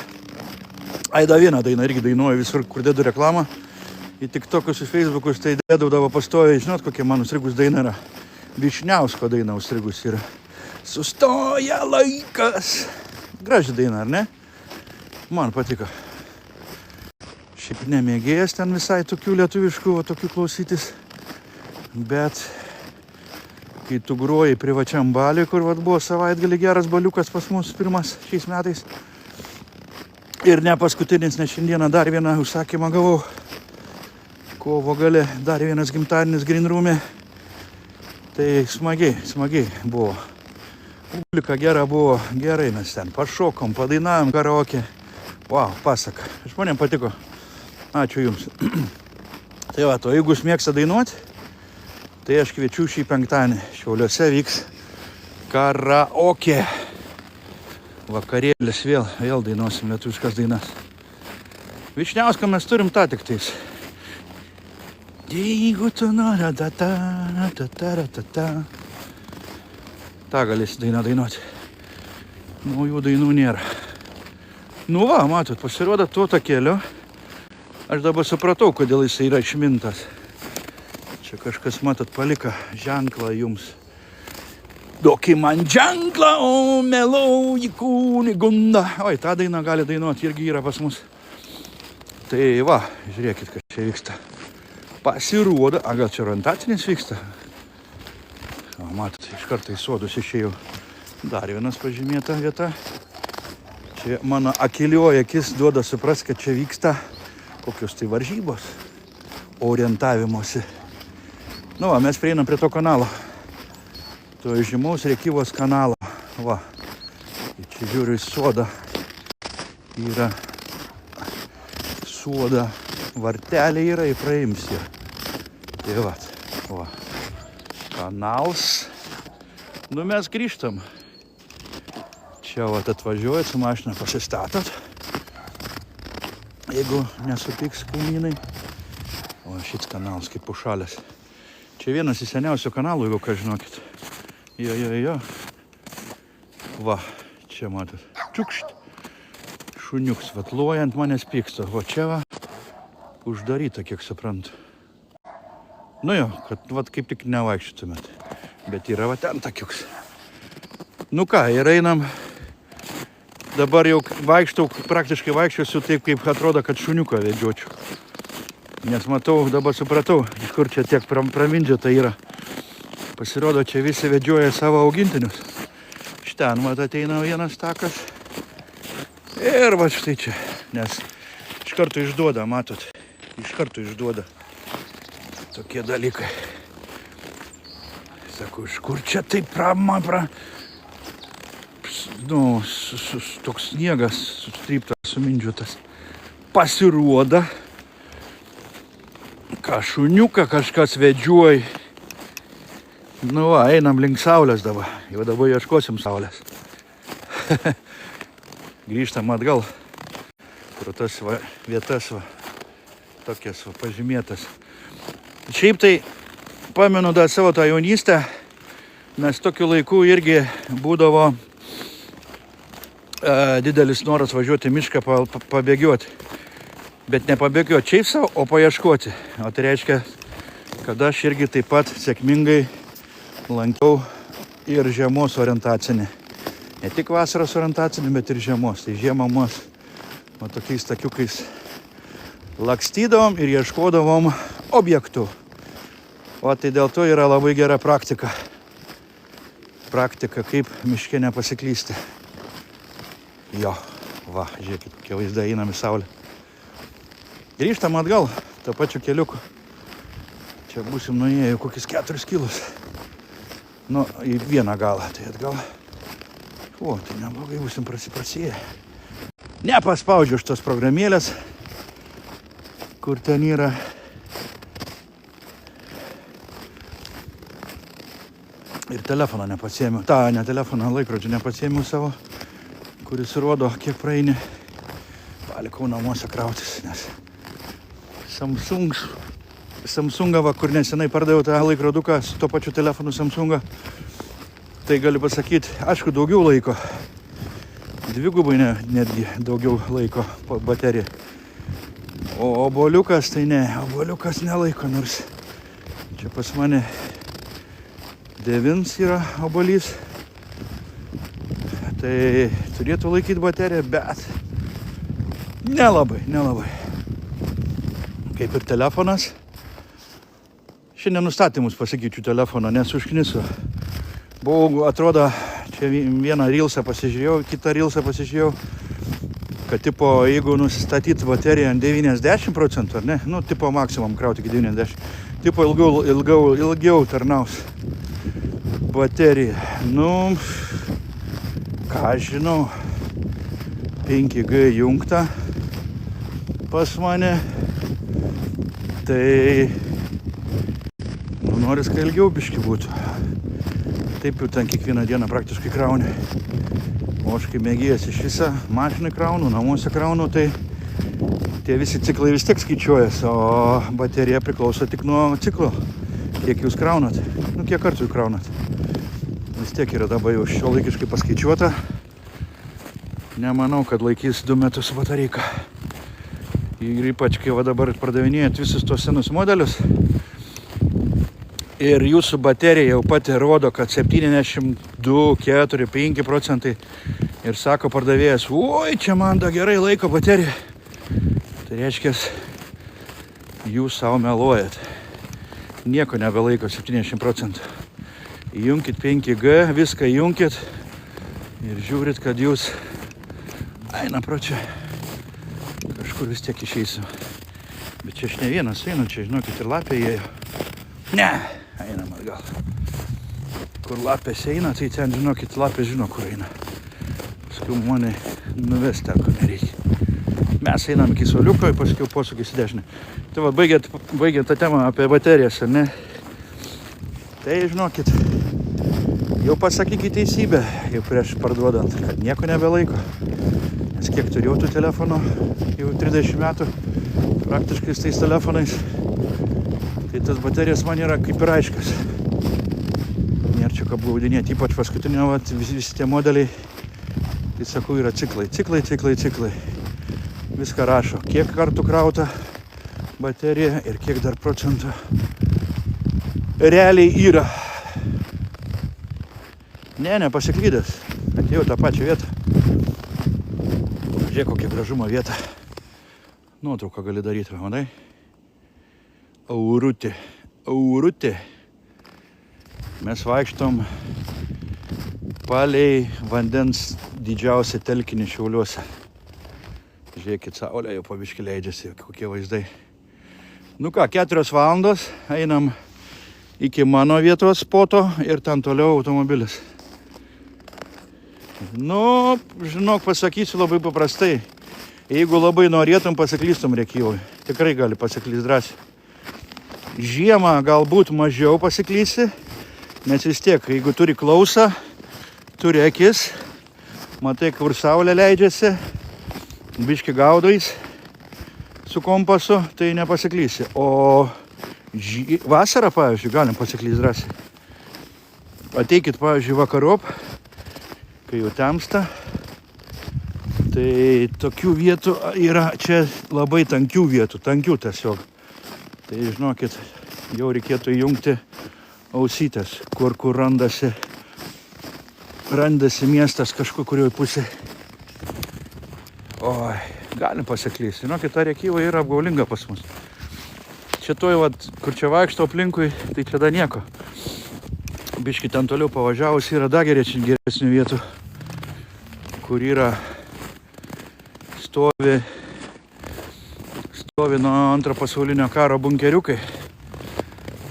Ai, da vieną dainą irgi dainuoju visur, kur dedu reklamą. Į TikTokus, į Facebookus, tai dedudavo pastoviai, žinot, kokia man užstrigus daina yra. Vyšniausko daina užstrigus yra. Sustoja laikas. Graži daina, ar ne? Man patiko. Šiaip nemėgėjęs ten visai tokių lietuviškų, tokių klausytis. Bet kai tu groji privačiam baliui, kur vat buvo savaitgalį geras baliukas pas mus pirmas šiais metais. Ir ne paskutinis, nes šiandieną dar vieną užsakymą gavau. Kovo gale dar vienas gimtadienis Green Room'e. Tai smagiai buvo. Publika gera buvo, gerai mes ten pašokom, padainavom karaoke. Wow, pasaka. Žmonėm patiko. Ačiū jums. Tai va, o jeigu jūs mėgsta dainuoti, tai aš kviečiu šį penktadienį. Šiauliuose vyks karaoke. Vakarėlis vėl dainuosim lietuviškas dainas. Vyšniauską mes turim tą tik tais. Jeigu tu nori tą galėsi dainą dainuoti. Naujų dainų nėra. Nu va, matot, pasirodo tuo takeliu. Aš dabar supratau, kodėl jis yra išmintas. Čia kažkas, matot, palika ženklą jums. Duoki man ženklą, o melauji Kunigunda. Oi, tą dainą gali dainuoti, irgi yra pas mus. Tai va, žiūrėkit, kas čia vyksta. Pasirodo, gal čia orientacinis vyksta? O, matot, iš karto į sodus išėjau. Dar vienas pažymėta vieta. Čia mano akilioji akis duoda supras, kad čia vyksta kokios tai varžybos orientavimosi. Nu va, mes prieinam prie to kanalo. To žymaus Rėkyvos kanalo. Va, čia žiūriu į sodą. Yra soda, vartelė yra, įpraims ją. Tai va, kanals. Nu mes grįžtam. Čia va atvažiuojat su mašina, pasistatot. Jeigu nesutiks kaimynai. O šits kanalas kaip užšalęs. Čia vienas iš seniausių kanalų, jeigu ką žinokit. Jo. Va, čia matot. Čiukšt. Šuniuks, vatlojant manęs pyksta. O čia va, uždaryta, kiek suprantu. Nu jo, kad vat kaip tik nevaikščiotumėt. Bet yra va ten takiuks. Nu ką, ir einam. Dabar jau praktiškai vaikščiosiu taip, kaip atrodo, kad šuniuką vedžiočiau. Nes matau, dabar supratau, iš kur čia tiek pramindžiota yra. Pasirodo, čia visi vedžioja savo augintinius. Šten, mat, ateina vienas takas. Ir va štai čia. Nes iš karto išduoda, matot. Iš karto išduoda. Tokie dalykai. Sakau, iš kur čia taip nu, toks sniegas sustryptas, sumindžiotas. Pasirodo, šuniuką kažkas vedžiuoj. Nu va, einam link saulės dabar. Jau dabar ieškosim saulės. Grįžtam atgal. Pro tas vietas va, tokias va, pažymėtas. Šiaip tai pamenu dar savo tą jaunystę, nes tokiu laiku irgi būdavo didelis noras važiuoti į mišką pabėgioti. Bet ne pabėgioti šiaip savo, o paieškoti. O tai reiškia, kad aš irgi taip pat sėkmingai lankiau ir žiemos orientacinį. Ne tik vasaros orientacinį, bet ir žiemos. Tai žiemą mes tokiais takiukais lakstydavom ir ieškodavom objektų. O tai dėl to yra labai gera praktika. Praktika, kaip miške nepasiklysti. Jo, va, žiūrėkit, kokie vaizdai, einam į saulę. Grįžtam atgal, tą pačiu keliuku. Čia būsim nuėję kokius 4 kilus. Nu, į vieną galą, tai atgal. O, tai neblogai būsim prasėję. nepaspaudžiu už tos programėlės, kur ten yra. Ir telefoną nepasiėmiau, ne telefoną, laikrodžių nepasiėmiau savo, kuris rodo, kiek praeini. Palikau namuose krautis, nes Samsungą, kur nesenai pardaviau tą laikroduką su to pačiu telefonu Samsungą. Tai galiu pasakyti, aišku, daugiau laiko. Dvigubai netgi daugiau laiko baterija. O obuoliukas tai ne, obuoliukas nelaiko, nors čia pas mane 9 yra obuolys. Tai turėtų laikyti bateriją, bet nelabai. Kaip ir telefonas. Šiandien nustatymus pasikeičiu telefoną, nes užknisu. Buvau, atrodo, čia vieną reelsą pasižiūrėjau, kitą reelsą pasižiūrėjau, kad tipo, jeigu nusistatyti bateriją ant 90%, ar ne, tipo maksimum krauti iki 90%, tipo ilgiau tarnaus baterija. Ką žinau, 5G jungta pas mane, tai noris, kad ilgiau biški būtų. Taip jau ten kiekvieną dieną praktiškai krauni. O aš kaip mėgėjas iš visą mašinai kraunu, namuose kraunu, tai tie visi ciklai vis tiek skaičiuojas, o baterija priklauso tik nuo ciklo. Kiek jūs kraunat, kiek kartų jūs kraunat. Vis tiek yra dabar jau šiuolaikiškai paskaičiuota. Nemanau, kad laikys 2 metus batareika. Ir ypač, kai dabar pardavinėjat visus tos senus modelius, ir jūsų baterija jau pati rodo, kad 72, 4, 5 procentai. Ir sako pardavėjas, oi, čia man da gerai laiko baterija. Tai reiškia, jūs savo meluojat. Nieko nebelaiko 70 procentų. Įjunkit 5G, viską įjunkit ir žiūrit, kad jūs eina pro čia. Kažkur vis tiek išeisiu. Bet čia aš ne vienas einu, čia žinokit ir lapė įėjo. Ne! Einam atgal. Kur lapės eina, tai ten, žinokit, lapės žino, kur eina. Paskui mane nuvesti ten, kur nereikia. Mes einam iki suoliuko, paskui posūkis į dešinę. Tai va, baigiant tą temą apie baterijas, ar ne? Tai, žinokit, jau pasakykit teisybę, jau prieš parduodant, kad nieko nebelaiko. Nes kiek turėjau tų telefonų, jau 30 metų, praktiškai su tais telefonais. Tai tas baterijas man yra kaip ir aiškas. Nėra čia ką apgaudinėti, ypač paskutinio, visi tie modeliai, tai sakau, yra ciklai. Viską rašo, kiek kartų krauta baterija ir kiek dar procentų realiai yra. Nepasiklydęs. Atėjau tą pačią vietą. Žiūrėk, kokia gražumo vieta. Nuotrauką gali daryti, manai? Aurutė. Mes vaikštom palei vandens didžiausią telkinį Šiauliuose. Žiūrėkit, saulė jau pabiški leidžiasi, kokie vaizdai. 4 valandos, einam iki mano vietos spoto ir ten toliau automobilis. Žinok, pasakysiu labai paprastai. Jeigu labai norėtum, pasiklystum Rėkyvoj. Tikrai gali pasiklyst drąsiai. Žiemą galbūt mažiau pasiklysi, nes vis tiek, jeigu turi klausą, turi akis, matai, kur saulė leidžiasi, biški gaudais su kompasu, tai nepasiklysi. O vasarą, pavyzdžiui, galim pasiklyst drąsiai. Ateikit, pavyzdžiui, vakarop, kai jau temsta, tai tokių vietų yra čia labai tankių vietų, tiesiog. Tai žinokit, jau reikėtų įjungti ausytės, kur randasi miestas kažkur kurioj pusė. Oi, galim pasiklysti. Žinokit, ta Rėkyva yra apgaulinga pas mus. Čia kur čia vaikšto aplinkui, tai čia da nieko. Biški ten toliau pavažiavus yra da geresnių vietų, kur yra stovi nuo antro pasaulinio karo bunkeriukai.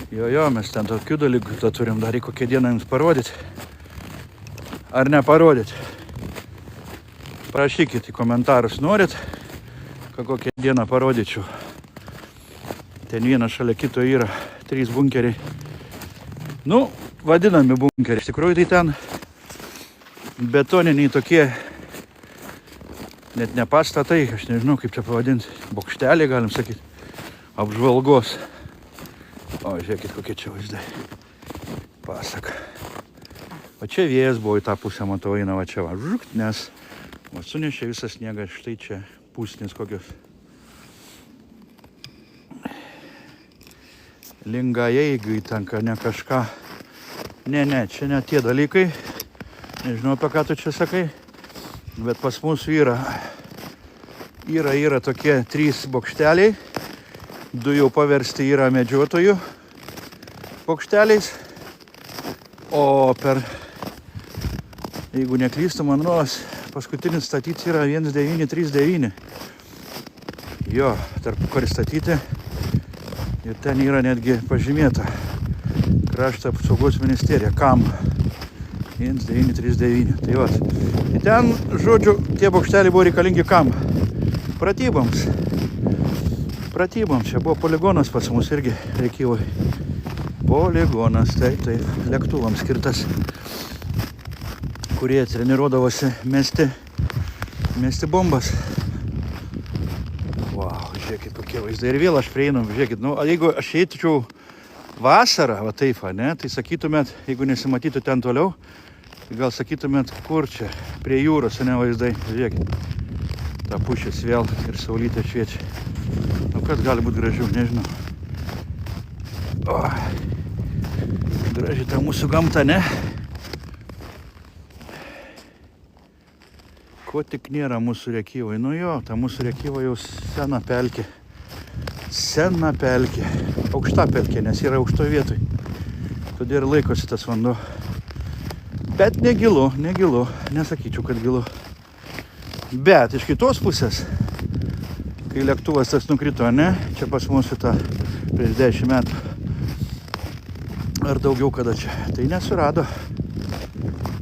Jo, mes ten tokių dalykų turim dar į kokią dieną jums parodyti. Ar neparodyti. Parašykit į komentarus, norit, kad kokią dieną parodyčiau. Ten vienas šalia kito yra 3 bunkeriai. Nu, vadinami bunkeriai. Iš tikrųjų tai ten betoniniai tokie, net ne pastatai, aš nežinau kaip čia pavadinti, bokšteliai galim sakyti, apžvalgos. O, žiūrėkit, kokie čia vaizdai. Pasaka. O čia vėjas buvo į tą pusę, matau, eina va čia va, žukt, nes va, sunešė visą sniegą, štai čia pusnis kokios. Linga, jeigu įtanka, ne kažką. Ne, čia ne tie dalykai. Nežinau, apie ką tu čia sakai, bet pas mūsų yra tokie 3 bokšteliai. 2 jau paversti yra medžiotojų bokšteliais. O per, jeigu neklystu, man rodos, paskutinis statyti yra 1939. Jo, tarpukariu statyti. Ir ten yra netgi pažymėta Krašto apsaugos ministerija. Kam? 1939. Tai va. Ir ten, žodžiu, tie bokšteliai buvo reikalingi kam? Pratyboms. Čia buvo poligonas pas mus irgi reikėjo. Poligonas, taip, lėktuvams skirtas, kurie treniruodavosi mesti bombas. Wow, žiūrėkit, kokie vaizdai. Ir vėl aš prieinu, žiūrėkit, nu, jeigu aš eičiau vasarą, va taip, ne, tai sakytumėt, jeigu nesimatytų ten toliau, tai gal sakytumėt, kur čia, prie jūros, ne vaizdai, žiūrėkit. Ta pušis vėl ir saulytė šviečia. Nu, kas gali būti gražiau, nežinau. O, graži ta mūsų gamta, ne? Ko tik nėra mūsų Rėkyvoj. Nu jo, ta mūsų Rėkyva jau sena pelkė. Sena pelkė. Aukšta pelkė, nes yra aukštoj vietoj. Todėl laikosi tas vanduo. Bet negilu, nesakyčiau, kad gilu. Bet iš kitos pusės, kai lėktuvas tas nukrito, ne, čia pas mūsų tą prieš 10 metų, ar daugiau kada čia, tai nesurado.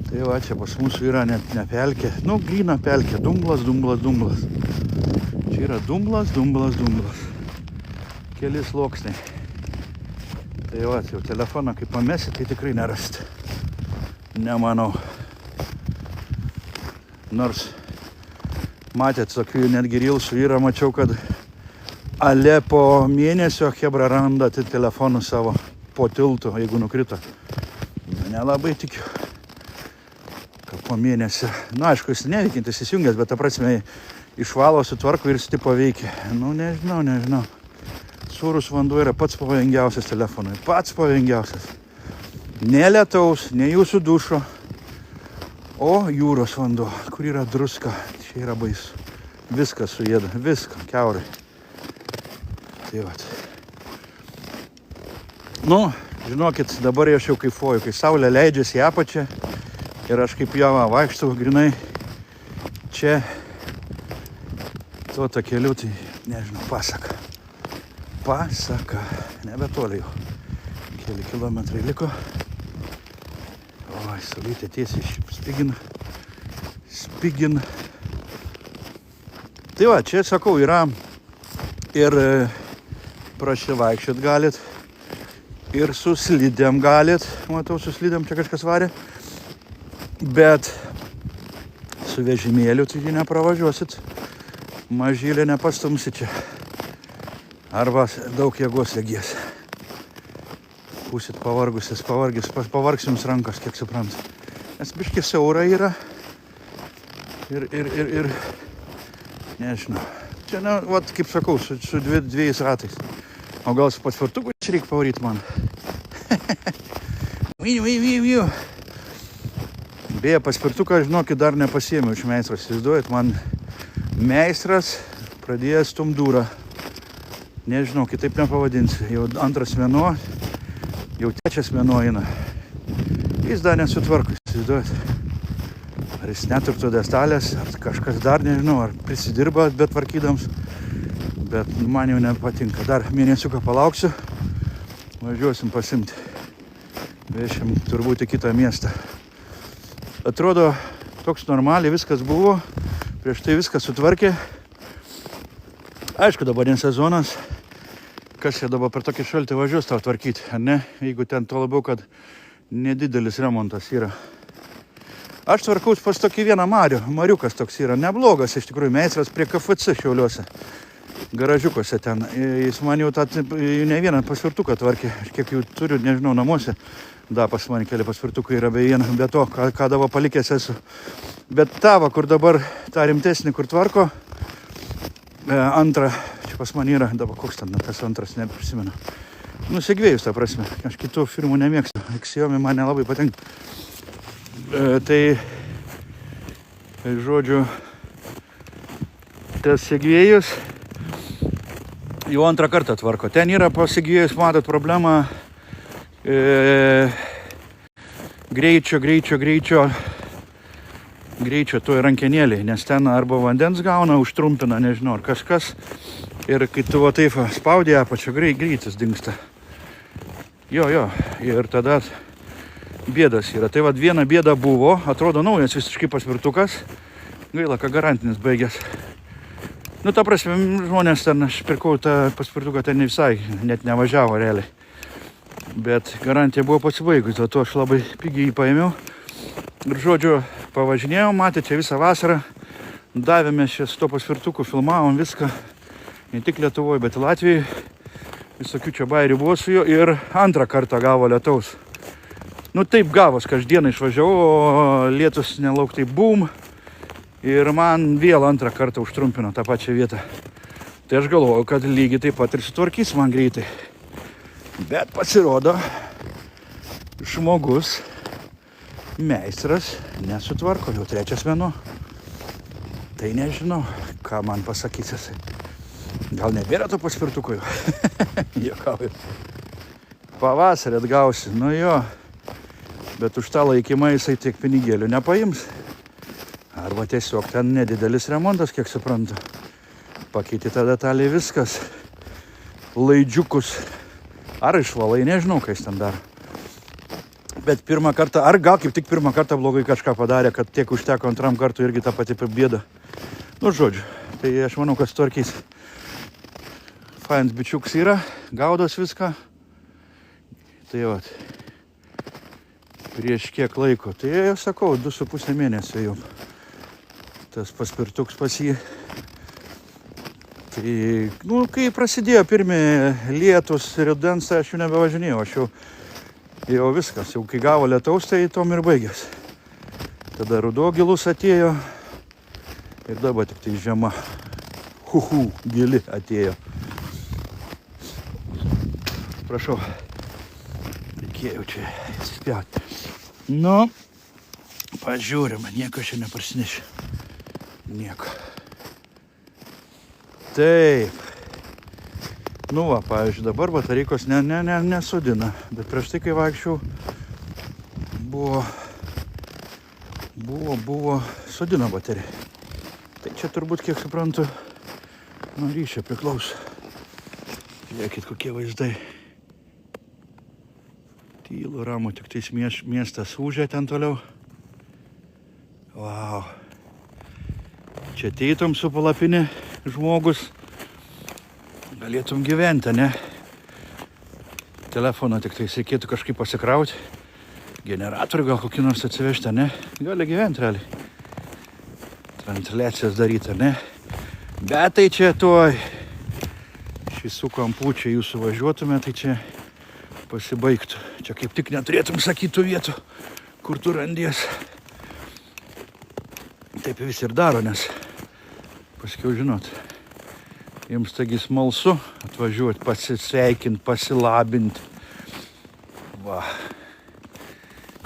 Tai va, čia pas mūsų yra net ne pelkė, nu, gryna pelkė, dumblas. Čia yra dumblas. Keli sluoksniai. Tai va, jau telefoną kaip pamesi, tai tikrai nerasti. Nemanau. Nors matėt, tokių netgi rilsų yra, mačiau, kad ale po mėnesio chebra randa telefonų savo po tiltu, jeigu nukrito. Nelabai tikiu, kad po mėnesio. Na, aišku, jis neveikintis įsijungęs, bet ta prasme išvalo, sutvarko ir stipo veikia. Nu, nežinau. Sūrus vanduo yra pats pavojingiausias telefonui. Pats pavojingiausias. Ne lietaus, ne jūsų dušo, o jūros vanduo, kur yra druska. Čia yra baisu. Viską suėda, viską, kiaurai. Tai vat. Nu, žinokit, dabar aš jau kaifuoju, kai saulė leidžiasi į apačią ir aš kaip jau vaikštau grinai čia tuo takeliu, tai nežinau, pasaka. Nebetoli jau. Keli kilometrai liko. Oi, saulytė tiesiai spigina. Tai va, čia sakau, yra ir prašivaikščiot galit, ir su slidėm galit. Matau, su slidėm čia kažkas varė. Bet su vežimėliu tai nepravažiuosit. Mažylė nepastumsi čia. Arba daug jėgos legės. Būsit pavargs jums rankas, kiek suprantu. Nes biškį siaura yra. Ir nežinau. Čia, na, vat, kaip sakau, su dviejais ratais. O gal su paspirtuku čia reikia pavaryti man. Beje, paspirtuką, žinokit, dar nepasiėmiau iš meistros. Įsivaizduojat, man meistras pradėjęs stumdūrą. Nežinau, kitaip nepavadinsiu. Jau antras mėnuo, jau trečias mėnuo eina. Jis dar nesutvarko, įsivaizduojat. Ar jis neturto destalės, ar kažkas dar, nežinau, ar prisidirba betvarkydams. Bet man jau nepatinka. Dar mėnesiuką palauksiu, važiuosim pasimti. Vešim turbūt į kitą miestą. Atrodo, toks normaliai viskas buvo Prieš tai viską sutvarkė. Aišku, dabar ne sezonas. Kas jie dabar per tokį šaltį važiuos tau tvarkyti, ar ne? Jeigu ten to labiau, kad nedidelis remontas yra. Aš tvarkaus pas tokį vieną Mariukas toks yra, neblogas, iš tikrųjų, meistras prie KFC Šiauliuose, garažiukuose ten. Jis man jau ne vieną paspirtuką tvarkė, aš kiek jų turiu, nežinau, namuose. Da, pas mane keli paspirtukai yra be to, ką dabar palikęs esu. Bet tavo, kur dabar tą rimtesnį, kur tvarko, antrą, čia pas man yra, dabar koks ten, tas antras, neprisimenu. Nu, Segvėjus, ta prasme, aš kitų firmų nemėgstu, Xiaomi man nelabai patinka. Tai, žodžiu, tas Segvėjus jau antrą kartą tvarko. Ten yra po Segvėjus, matot, problema greičio toj rankenėlėj, nes ten arba vandens gauna, užtrumpina, nežinau, ar kažkas. Ir kai tu va taip spaudė apačią, greitis dingsta. Jo, ir tada bėdas yra. Tai va viena bėda buvo, atrodo naujas visiškai paspirtukas. Gaila, kad garantinis baigęs. Nu, ta prasme, žmonės ten, aš pirkau tą paspirtuką, ten visai net nevažiavo realiai. Bet garantija buvo pasibaigus, dėl to aš labai pigiai jį paėmiau. Ir žodžiu, pavažinėjau, matė čia visą vasarą. Davėme čia su to paspirtuku, filmavom viską. Ne tik Lietuvoje, bet ir Latvijoje. Visokių čia bairių buvo su juo. Ir antrą kartą gavo lietaus. Nu taip gavos, kasdieną išvažiavau, o lietus nelauktai bum. Ir man vėl antrą kartą užtrumpino tą pačią vietą. Tai aš galvoju, kad lygiai taip pat ir sutvarkys man greitai. Bet pasirodo, žmogus, meistras, nesutvarko, jau trečias mėnuo. Tai nežinau, ką man pasakys jisai. Gal nebėra to paspirtuko jau? Juokauju. Pavasarį atgausi, nu jo. Bet už tą laikymą jisai tiek pinigėlių nepaims. Arba tiesiog ten nedidelis remontas, kiek suprantu. Pakeiti tą detalį viskas. Laidžiukus. Ar išvalai, nežinau, ką jis ten daro. Bet pirmą kartą, ar gal kaip tik pirmą kartą blogai kažką padarė, kad tiek užteko antram kartui irgi tą patį bėdą. Nu, žodžiu, tai aš manau, kad sutvarkys. Fains bičiuks yra, gaudos viską. Tai vat. Prieš kiek laiko. Tai jau sakau, 2,5 mėnesio jau. Tas paspirtuks pas jį. Tai, nu, kai prasidėjo pirmi lietus ir rudens, aš jau nebevažinėjau. Aš jau viskas. Jau kai gavo lietaus, tai tom ir baigęs. Tada ruduo gilus atėjo. Ir dabar tik tai žiema. Gili atėjo. Prašau. Reikėjo čia spjauti. Nu, pažiūrim, nieko čia neparsinešiu. Nieko. Taip. Nu va, pavyzdžiui, dabar batareikos nesudina. Bet prieš tai, kai vaikščiau, buvo sudina baterija. Tai čia turbūt, kiek suprantu, nuo ryšio priklauso. Žiūrėkit, kokie vaizdai. Tylu, ramu, tik tais miestas ūžia ten toliau. Vau. Čia ateitum su palapinė žmogus. Galėtum gyventi, ne? Telefoną tik tais reikėtų kažkaip pasikrauti. Generatorių gal kokį nors atsivežti, ne? Gali gyventi realiai. Transliacijas daryti, ne? Bet tai čia tuoj. Iš visų kampų čia jūsų važiuotume, tai čia pasibaigtų. Čia kaip tik neturėtum sakytų vietų, kur tu randies. Taip vis ir daro, nes paskiau, žinot, jums taigi smalsu atvažiuoti, pasisveikinti, pasilabinti. Va,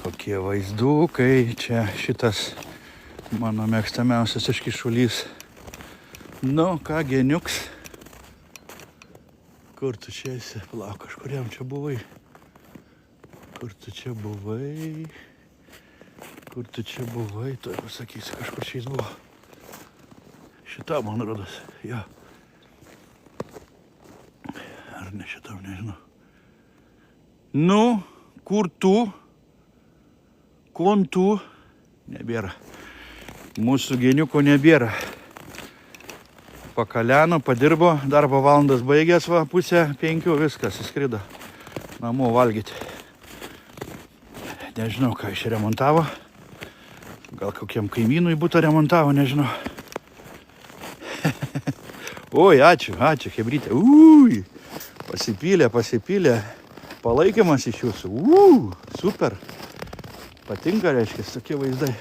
kokie vaizdukai, čia šitas mano mėgstamiausias iškišulys. Nu, ką, geniuks. Kur tu čia esi? Palauk, kažkuriam čia buvai. Kur tu čia buvai? Kur tu čia buvai? Tuoj pasakysiu, kažkur čia jis buvo. Šitą, man rodos, jo. Ar ne šitą, nežinau. Nu, kur tu? Kon tu? Nebėra. Mūsų geniuko nebėra. Pakaleno, padirbo, darbo valandas baigęs, va, 4:30, viskas, įskrido namo valgyti. Nežinau, ką išremontavo. Gal kokiam kaimynui būtų remontavo, nežinau. Oi, ačiū, chebrytė. Pasipylė. Palaikymas iš jūsų. Super. Patinka, reiškia, tokie vaizdai.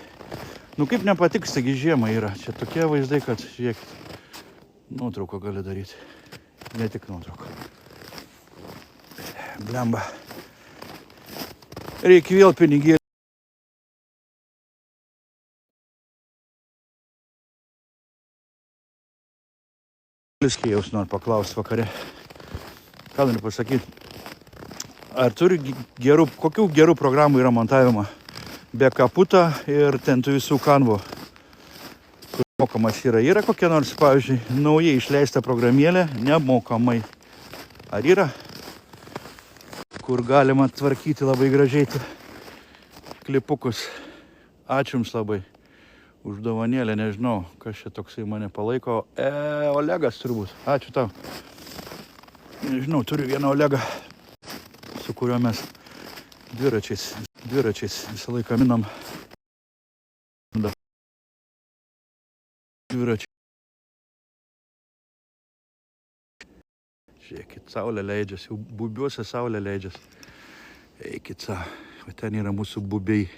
Nu kaip nepatiks, taigi žiema yra. Čia tokie vaizdai, kad žiūrėkit. Nuotrauką gali daryti. Ne tik nuotrauką. Blemba. Reikia vėl pinigėlį. Jaus noriu paklausti vakare. Ką noriu pasakyti? Ar turi kokių gerų programų yra montavimo? Be kaputo ir ten tų visų kanvų. Kur mokamas yra. Yra kokia nors, pavyzdžiui, naujai išleista programėlė nemokamai. Ar yra? Kur galima tvarkyti labai gražiai klipukus. Ačiū Jums labai. Už dovanėlę, nežinau, kas čia toksai mane palaiko. Olegas turbūt. Ačiū tau. Nežinau, turiu vieną Olegą, su kuriuo mes dviračiais visą laiką minam. Dviračiai. Žiūrėkit, saulė leidžias, jau bubiuose saulė leidžias. Eikit savo, o ten yra mūsų bubiai.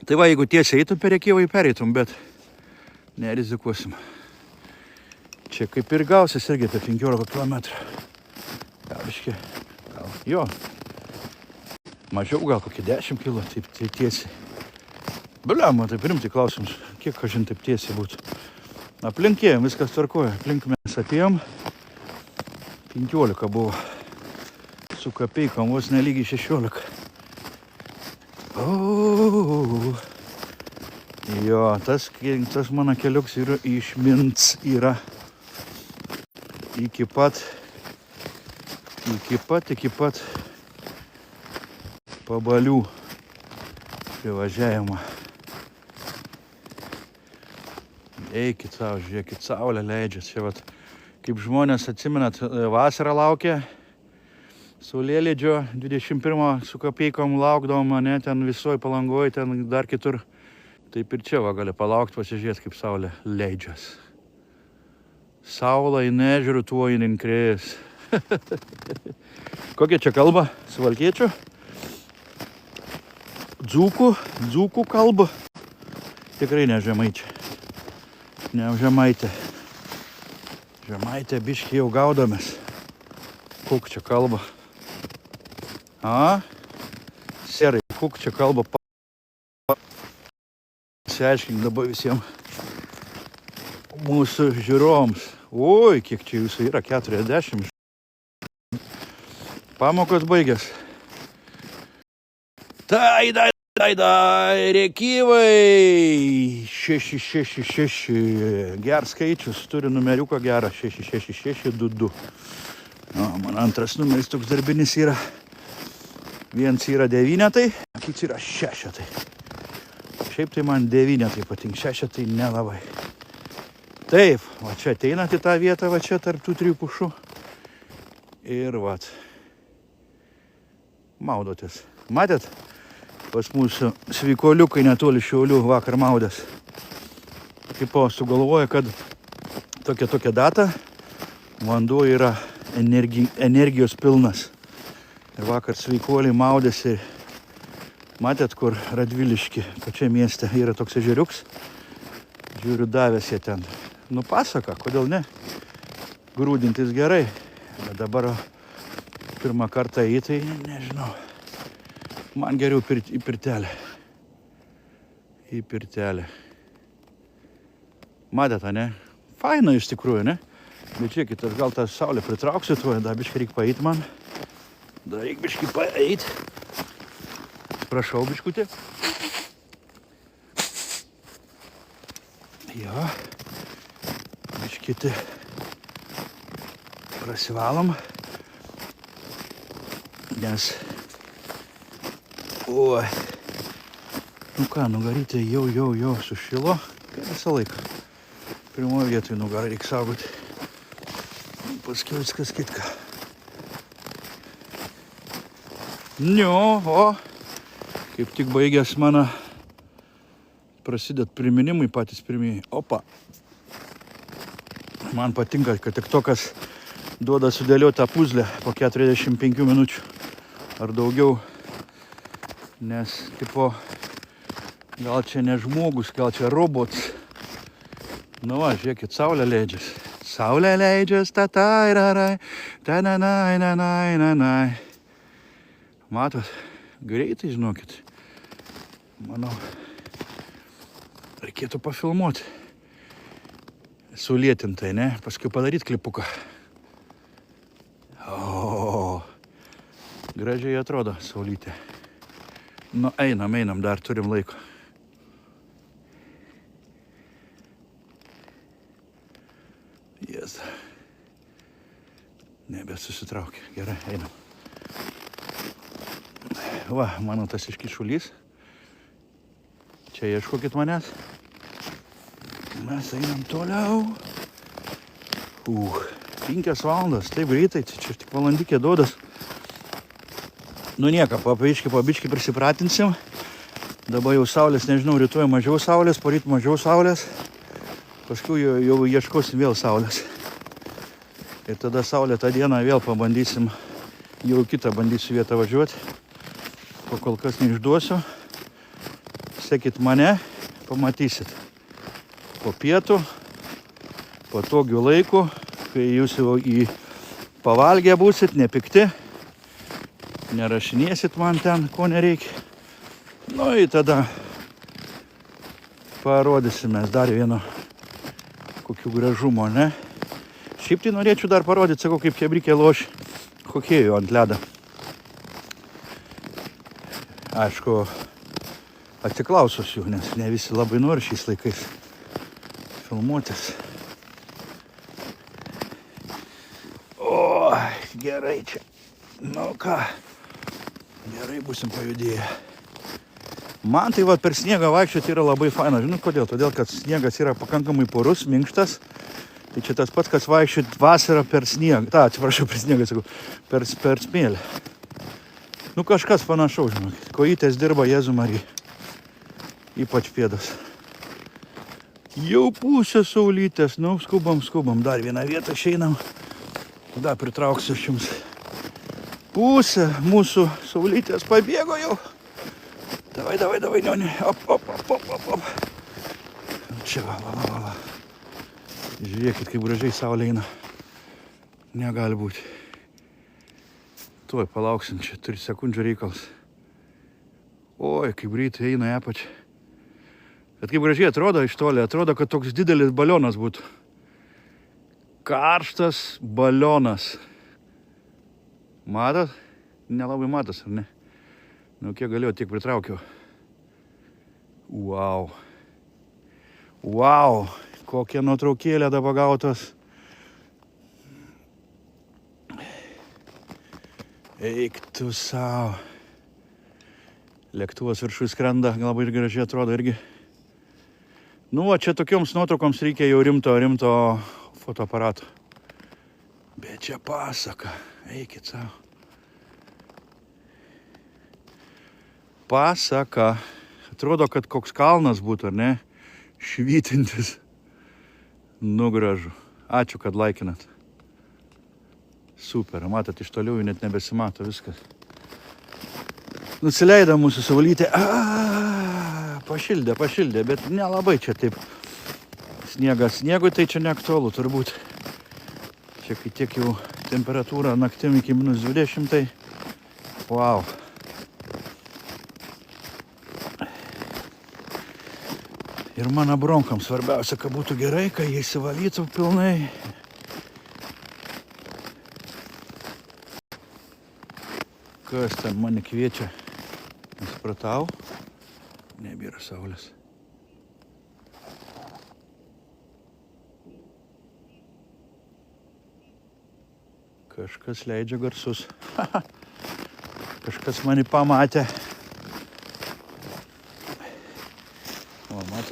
Tai va, jeigu tiesiai eitum per Rėkyvą, pereitum, bet nerizikuosim. Čia kaip ir gausis irgi apie 15 km. Biškį, gal, jo. Mažiau gal kokį 10 km, taip tiesiai. Bliama, taip rimtai klausimus, kiek kažin taip tiesiai būtų. Aplinkėjom, viskas tvarkoja. Aplink mes atėjom. 15 buvo. Su kapeikom, vos nelygiai 16. Jo, tas mano keliuks yra iš Minsk yra iki pat Pabalių privažiavimo. Eikit savo, žiūrėkit, saulė leidžia. Čia vat, kaip žmonės atsimenat, vasarą laukia. Saulėlydžio 21 su kapeikom laukdavom, ne, ten visoj Palangoj, ten dar kitur. Taip ir čia va gali palaukti, pasižiūrėti, kaip saulė leidžias. Saulė į nežiūrų tuo į ninkrės. Kokia čia kalba? Suvalkiečių? Dzūkų kalba? Tikrai ne žemaičiai. Ne žemaitė. Žemaitė biškį jau gaudomės. Kuk čia kalba? Serai, kuk čia kalba? Pasiaiškink dabar visiems mūsų žiūrovams. Oi, kiek čia jūsų yra? 40. Pamokos baigęs. Tai, Rėkyvai. 666. Ger skaičius, turi numeriuką gerą. 66622. Man antras numeris toks darbinis yra. Vienas yra 9, kits yra 6. Šiaip tai man 9 patinka, 6 nelabai. Taip, va čia ateinat į tą vietą, va čia tarp tų 3 pušų. Ir va. Maudotės. Matėt? Pas mūsų sveikoliukai netoli Šiaulių vakar maudės. Kaip sugalvoja, kad tokia data, vanduo yra energijos pilnas. Ir vakar sveikoliai maudėsi. Matėt, kur Radviliški, pačia mieste yra toks ežeriuks. Žiūriu, davės jie ten. Nu pasaka, kodėl ne? Grūdintis gerai. Bet dabar pirmą kartą į tai, nežinau. Man geriau į pirtelę. Į pirtelę. Matėte, ne? Faina iš tikrųjų, ne? Bet žiūrėkit, aš gal tą saulę pritrauksiu tuo, dar biškai reikia paeit man. Dar reikia biškai paeit. Prašau, biškutė. Jo. Biškitį prasivalom. Nes... Oi. Nu ką, nugarytė jau sušilo, kaip visą laiką. Pirmoje vietoje nugarą reikia saugoti. Paskiau viskas kitka. O, kaip tik baigęs mano prasidėt priminimai patys pirmieji. Opa. Man patinka, kad tik tokas duoda sudėlioti tą puzlę po 45 minučių ar daugiau. Nes, tipo, gal čia ne žmogus, gal čia robots. Nu va, žiūrėkit, saulė leidžias. Saulė leidžias, ta-tai-ra-rai, ta-na-nai-na-nai-na-nai. Matot, greitai, žinokit. Manau, reikėtų pafilmuoti. Sulėtintai, ne? Paskui padaryti klipuką. O, gražiai atrodo saulytė. Nu, einam, dar turim laiko. Yes. Nebesusitraukia. Gerai, einam. Va, mano tas iškišulys. Čia ieškokit manęs. Mes einam toliau. 5 valandas, taip greitai, čia tik valandikė duodas. Nu nieko, pabiški prisipratinsim. Dabar jau saulės, nežinau, rytoj mažiau saulės, poryt mažiau saulės. Paskui jau ieškosim vėl saulės. Ir tada saulė tą dieną vėl pabandysim, jau kitą bandysiu vietą važiuoti. Po kol kas neišduosiu. Sekit mane, pamatysit. Po pietų, patogių laikų, kai jūs jau į pavalgę būsit, nepikti. Nerašinėsit man ten, ko nereikia. Nu ir tada parodysime dar vieno kokių gražumo, ne? Šiaip tai norėčiau dar parodyti, sakau, kaip chebrikė loši hokėjų ant ledą. Aišku, atsiklausus jų, nes ne visi labai nori šiais laikais filmuotis. O, gerai čia. Nu ką, gerai būsim pajudėję. Man tai va per sniegą vaikščioti yra labai faina. Žinau kodėl? Todėl, kad sniegas yra pakankamai porus, minkštas. Tai čia tas pats, kas vaikščioti vasarą per sniegą. Atsiprašau, per sniegą, sakau, per smėlį. Nu kažkas panašaus, žinokit. Kojytės dirba, Jėzų Marija. Ypač pėdas. Jau pusė saulytės. Nu, skubam. Dar vieną vietą išeinam. Tada pritrauksiu aš jums. Pusė mūsų saulytės pabėgo jau. Davai, nioni. Op. Čia va. Žiūrėkit, kaip gražiai saulė eina. Negali būti. Tuoj palauksim, čia 3 sekundžių reikalas. Oi, kaip greitai eina į apačią. Bet kaip gražiai atrodo iš toli. Atrodo, kad toks didelis balionas būtų. Karštas balionas. Matot? Nelabai matas, ar ne? Nu, kiek galėjau, tiek pritraukiau. Wow. Kokia nuotraukėlė dabar gautos. Eik tu savo. Lėktuvas viršui skrenda, labai gražiai atrodo irgi. Nu, va, čia tokioms nuotraukoms reikia jau rimto fotoaparato. Bet čia pasaka. Eikit savo. Pasaka. Atrodo, kad koks kalnas būtų, ar ne? Švytintis. Nu, gražu. Ačiū, kad laikinat. Super. Matot, iš toliau net nebesimato viskas. Nusileido mūsų saulytė. Pašildė, bet nelabai čia taip. Sniegui tai čia neaktualu turbūt. Čia kai tiek jau temperatūra naktim iki -20, tai wow. Ir mano bronkams svarbiausia, kad būtų gerai, kai jie įsivalytų pilnai. Kas ten mane kviečia? Nespratau. Nebėra saulės. Kažkas leidžia garsus. Kažkas mane pamatė.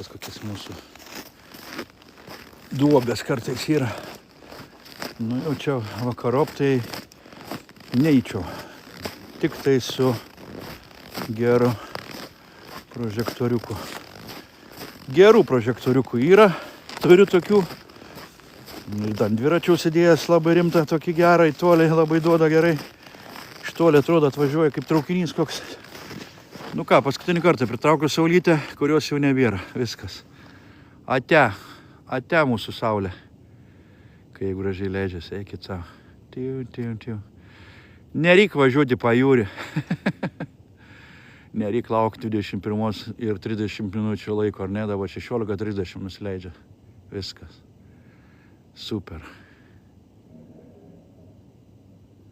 matot, kokias mūsų duobės kartais yra. Nu jau čia vakarop tai neįčiau. Tik tai su geru prožektoriuku. Gerų prožektoriukų yra, turiu tokių. Ir dar dviračių sėdėjęs labai rimtą, tokį gerą, į tolį labai duoda gerai. Iš tolį atrodo atvažiuoja kaip traukinys koks. Nu ką, paskutinį kartą pritraukiu saulytę, kurios jau nebėra. Viskas. Ate mūsų saulė. Kai gražiai leidžiasi, eikit savo. Tiu. Nereik važiuoti pajūrį. Nereik laukti 21 ir 30 minučių laiko, ar ne, dabar 16:30 nusileidžia. Viskas. Super.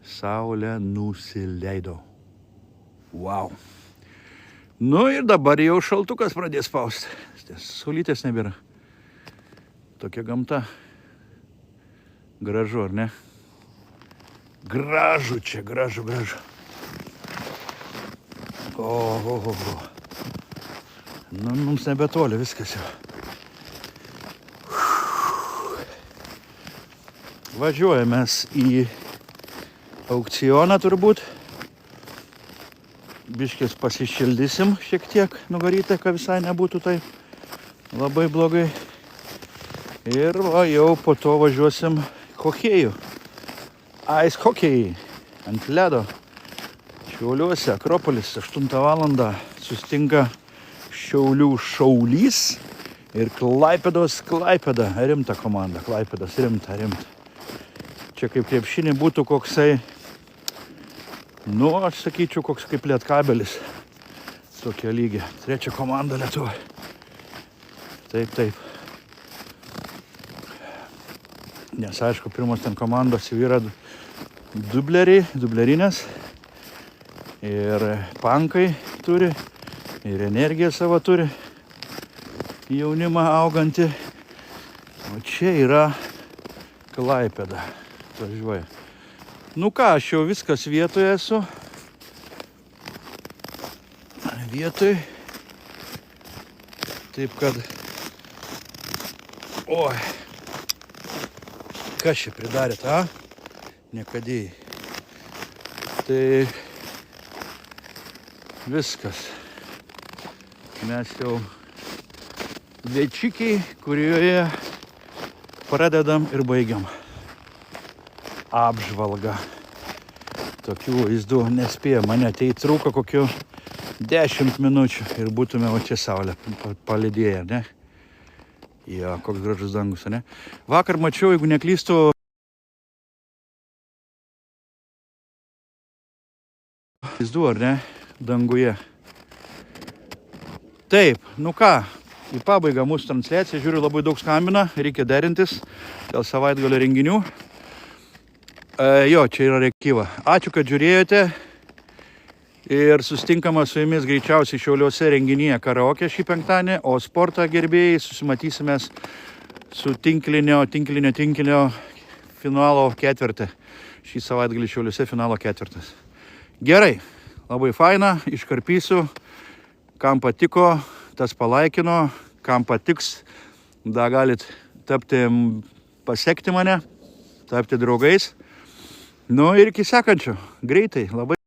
Saulė nusileido. Wow. Nu ir dabar jau šaltukas pradės spausti. Saulytės nebėra. Tokia gamta. Gražu, ar ne? Gražu čia, gražu. O. Nu, mums nebetoli viskas jau. Važiuojamės į aukcioną turbūt. Biškis pasišildysim šiek tiek nugarytę, kad visai nebūtų taip labai blogai. Ir va, jau po to važiuosim hokėjų. Ice hockey ant ledo. Šiauliuose, Akropolis, 8 valandą sustinka Šiaulių Šaulys ir Klaipėda. Rimta komanda, Klaipėdas rimta. Čia kaip krepšinį būtų koksai, nu, aš sakyčiau, koks kaip Lietkabelis. Tokia lygia. 3 komanda Lietuvoje. Taip. Nes, aišku, pirmos ten komandos jau yra dublerinės. Ir pankai turi, ir energiją savo turi. Jaunimą augantį. O čia yra Klaipėda. Važiuoja. Nu ką, aš jau viskas vietoje esu. Vietoj. Taip kad... Oi. Kas čia pridarėt, a? Nekadėjai. Tai... Viskas. Mes jau viečikiai, kurioje pradedam ir baigiam apžvalgą. Tokių vaizdų nespėjo mane, tai trūko kokių 10 minučių ir būtume va čia saulę palydėję, ne? Jo, koks gražus dangus, ne? Vakar mačiau, jeigu neklystu, vaizdų, ar ne? Danguje. Taip, nu ką, į pabaigą mūsų transliacija, žiūriu, labai daug skambina, reikia derintis dėl savaitgalio renginių. Jo, čia yra Rėkyva. Ačiū, kad žiūrėjote ir susitinkama su jumis greičiausiai Šiauliuose renginyje karaoke šį penktadienį, o sporto gerbėjai susimatysime su tinklinio finalo ketvirtį. Šį savaitgalį Šiauliuose finalo ketvirtas. Gerai. Labai faina, iškarpysiu, kam patiko, tas palaikino, kam patiks, da galit pasekti mane, tapti draugais. Nu ir iki sekančio, greitai, labai.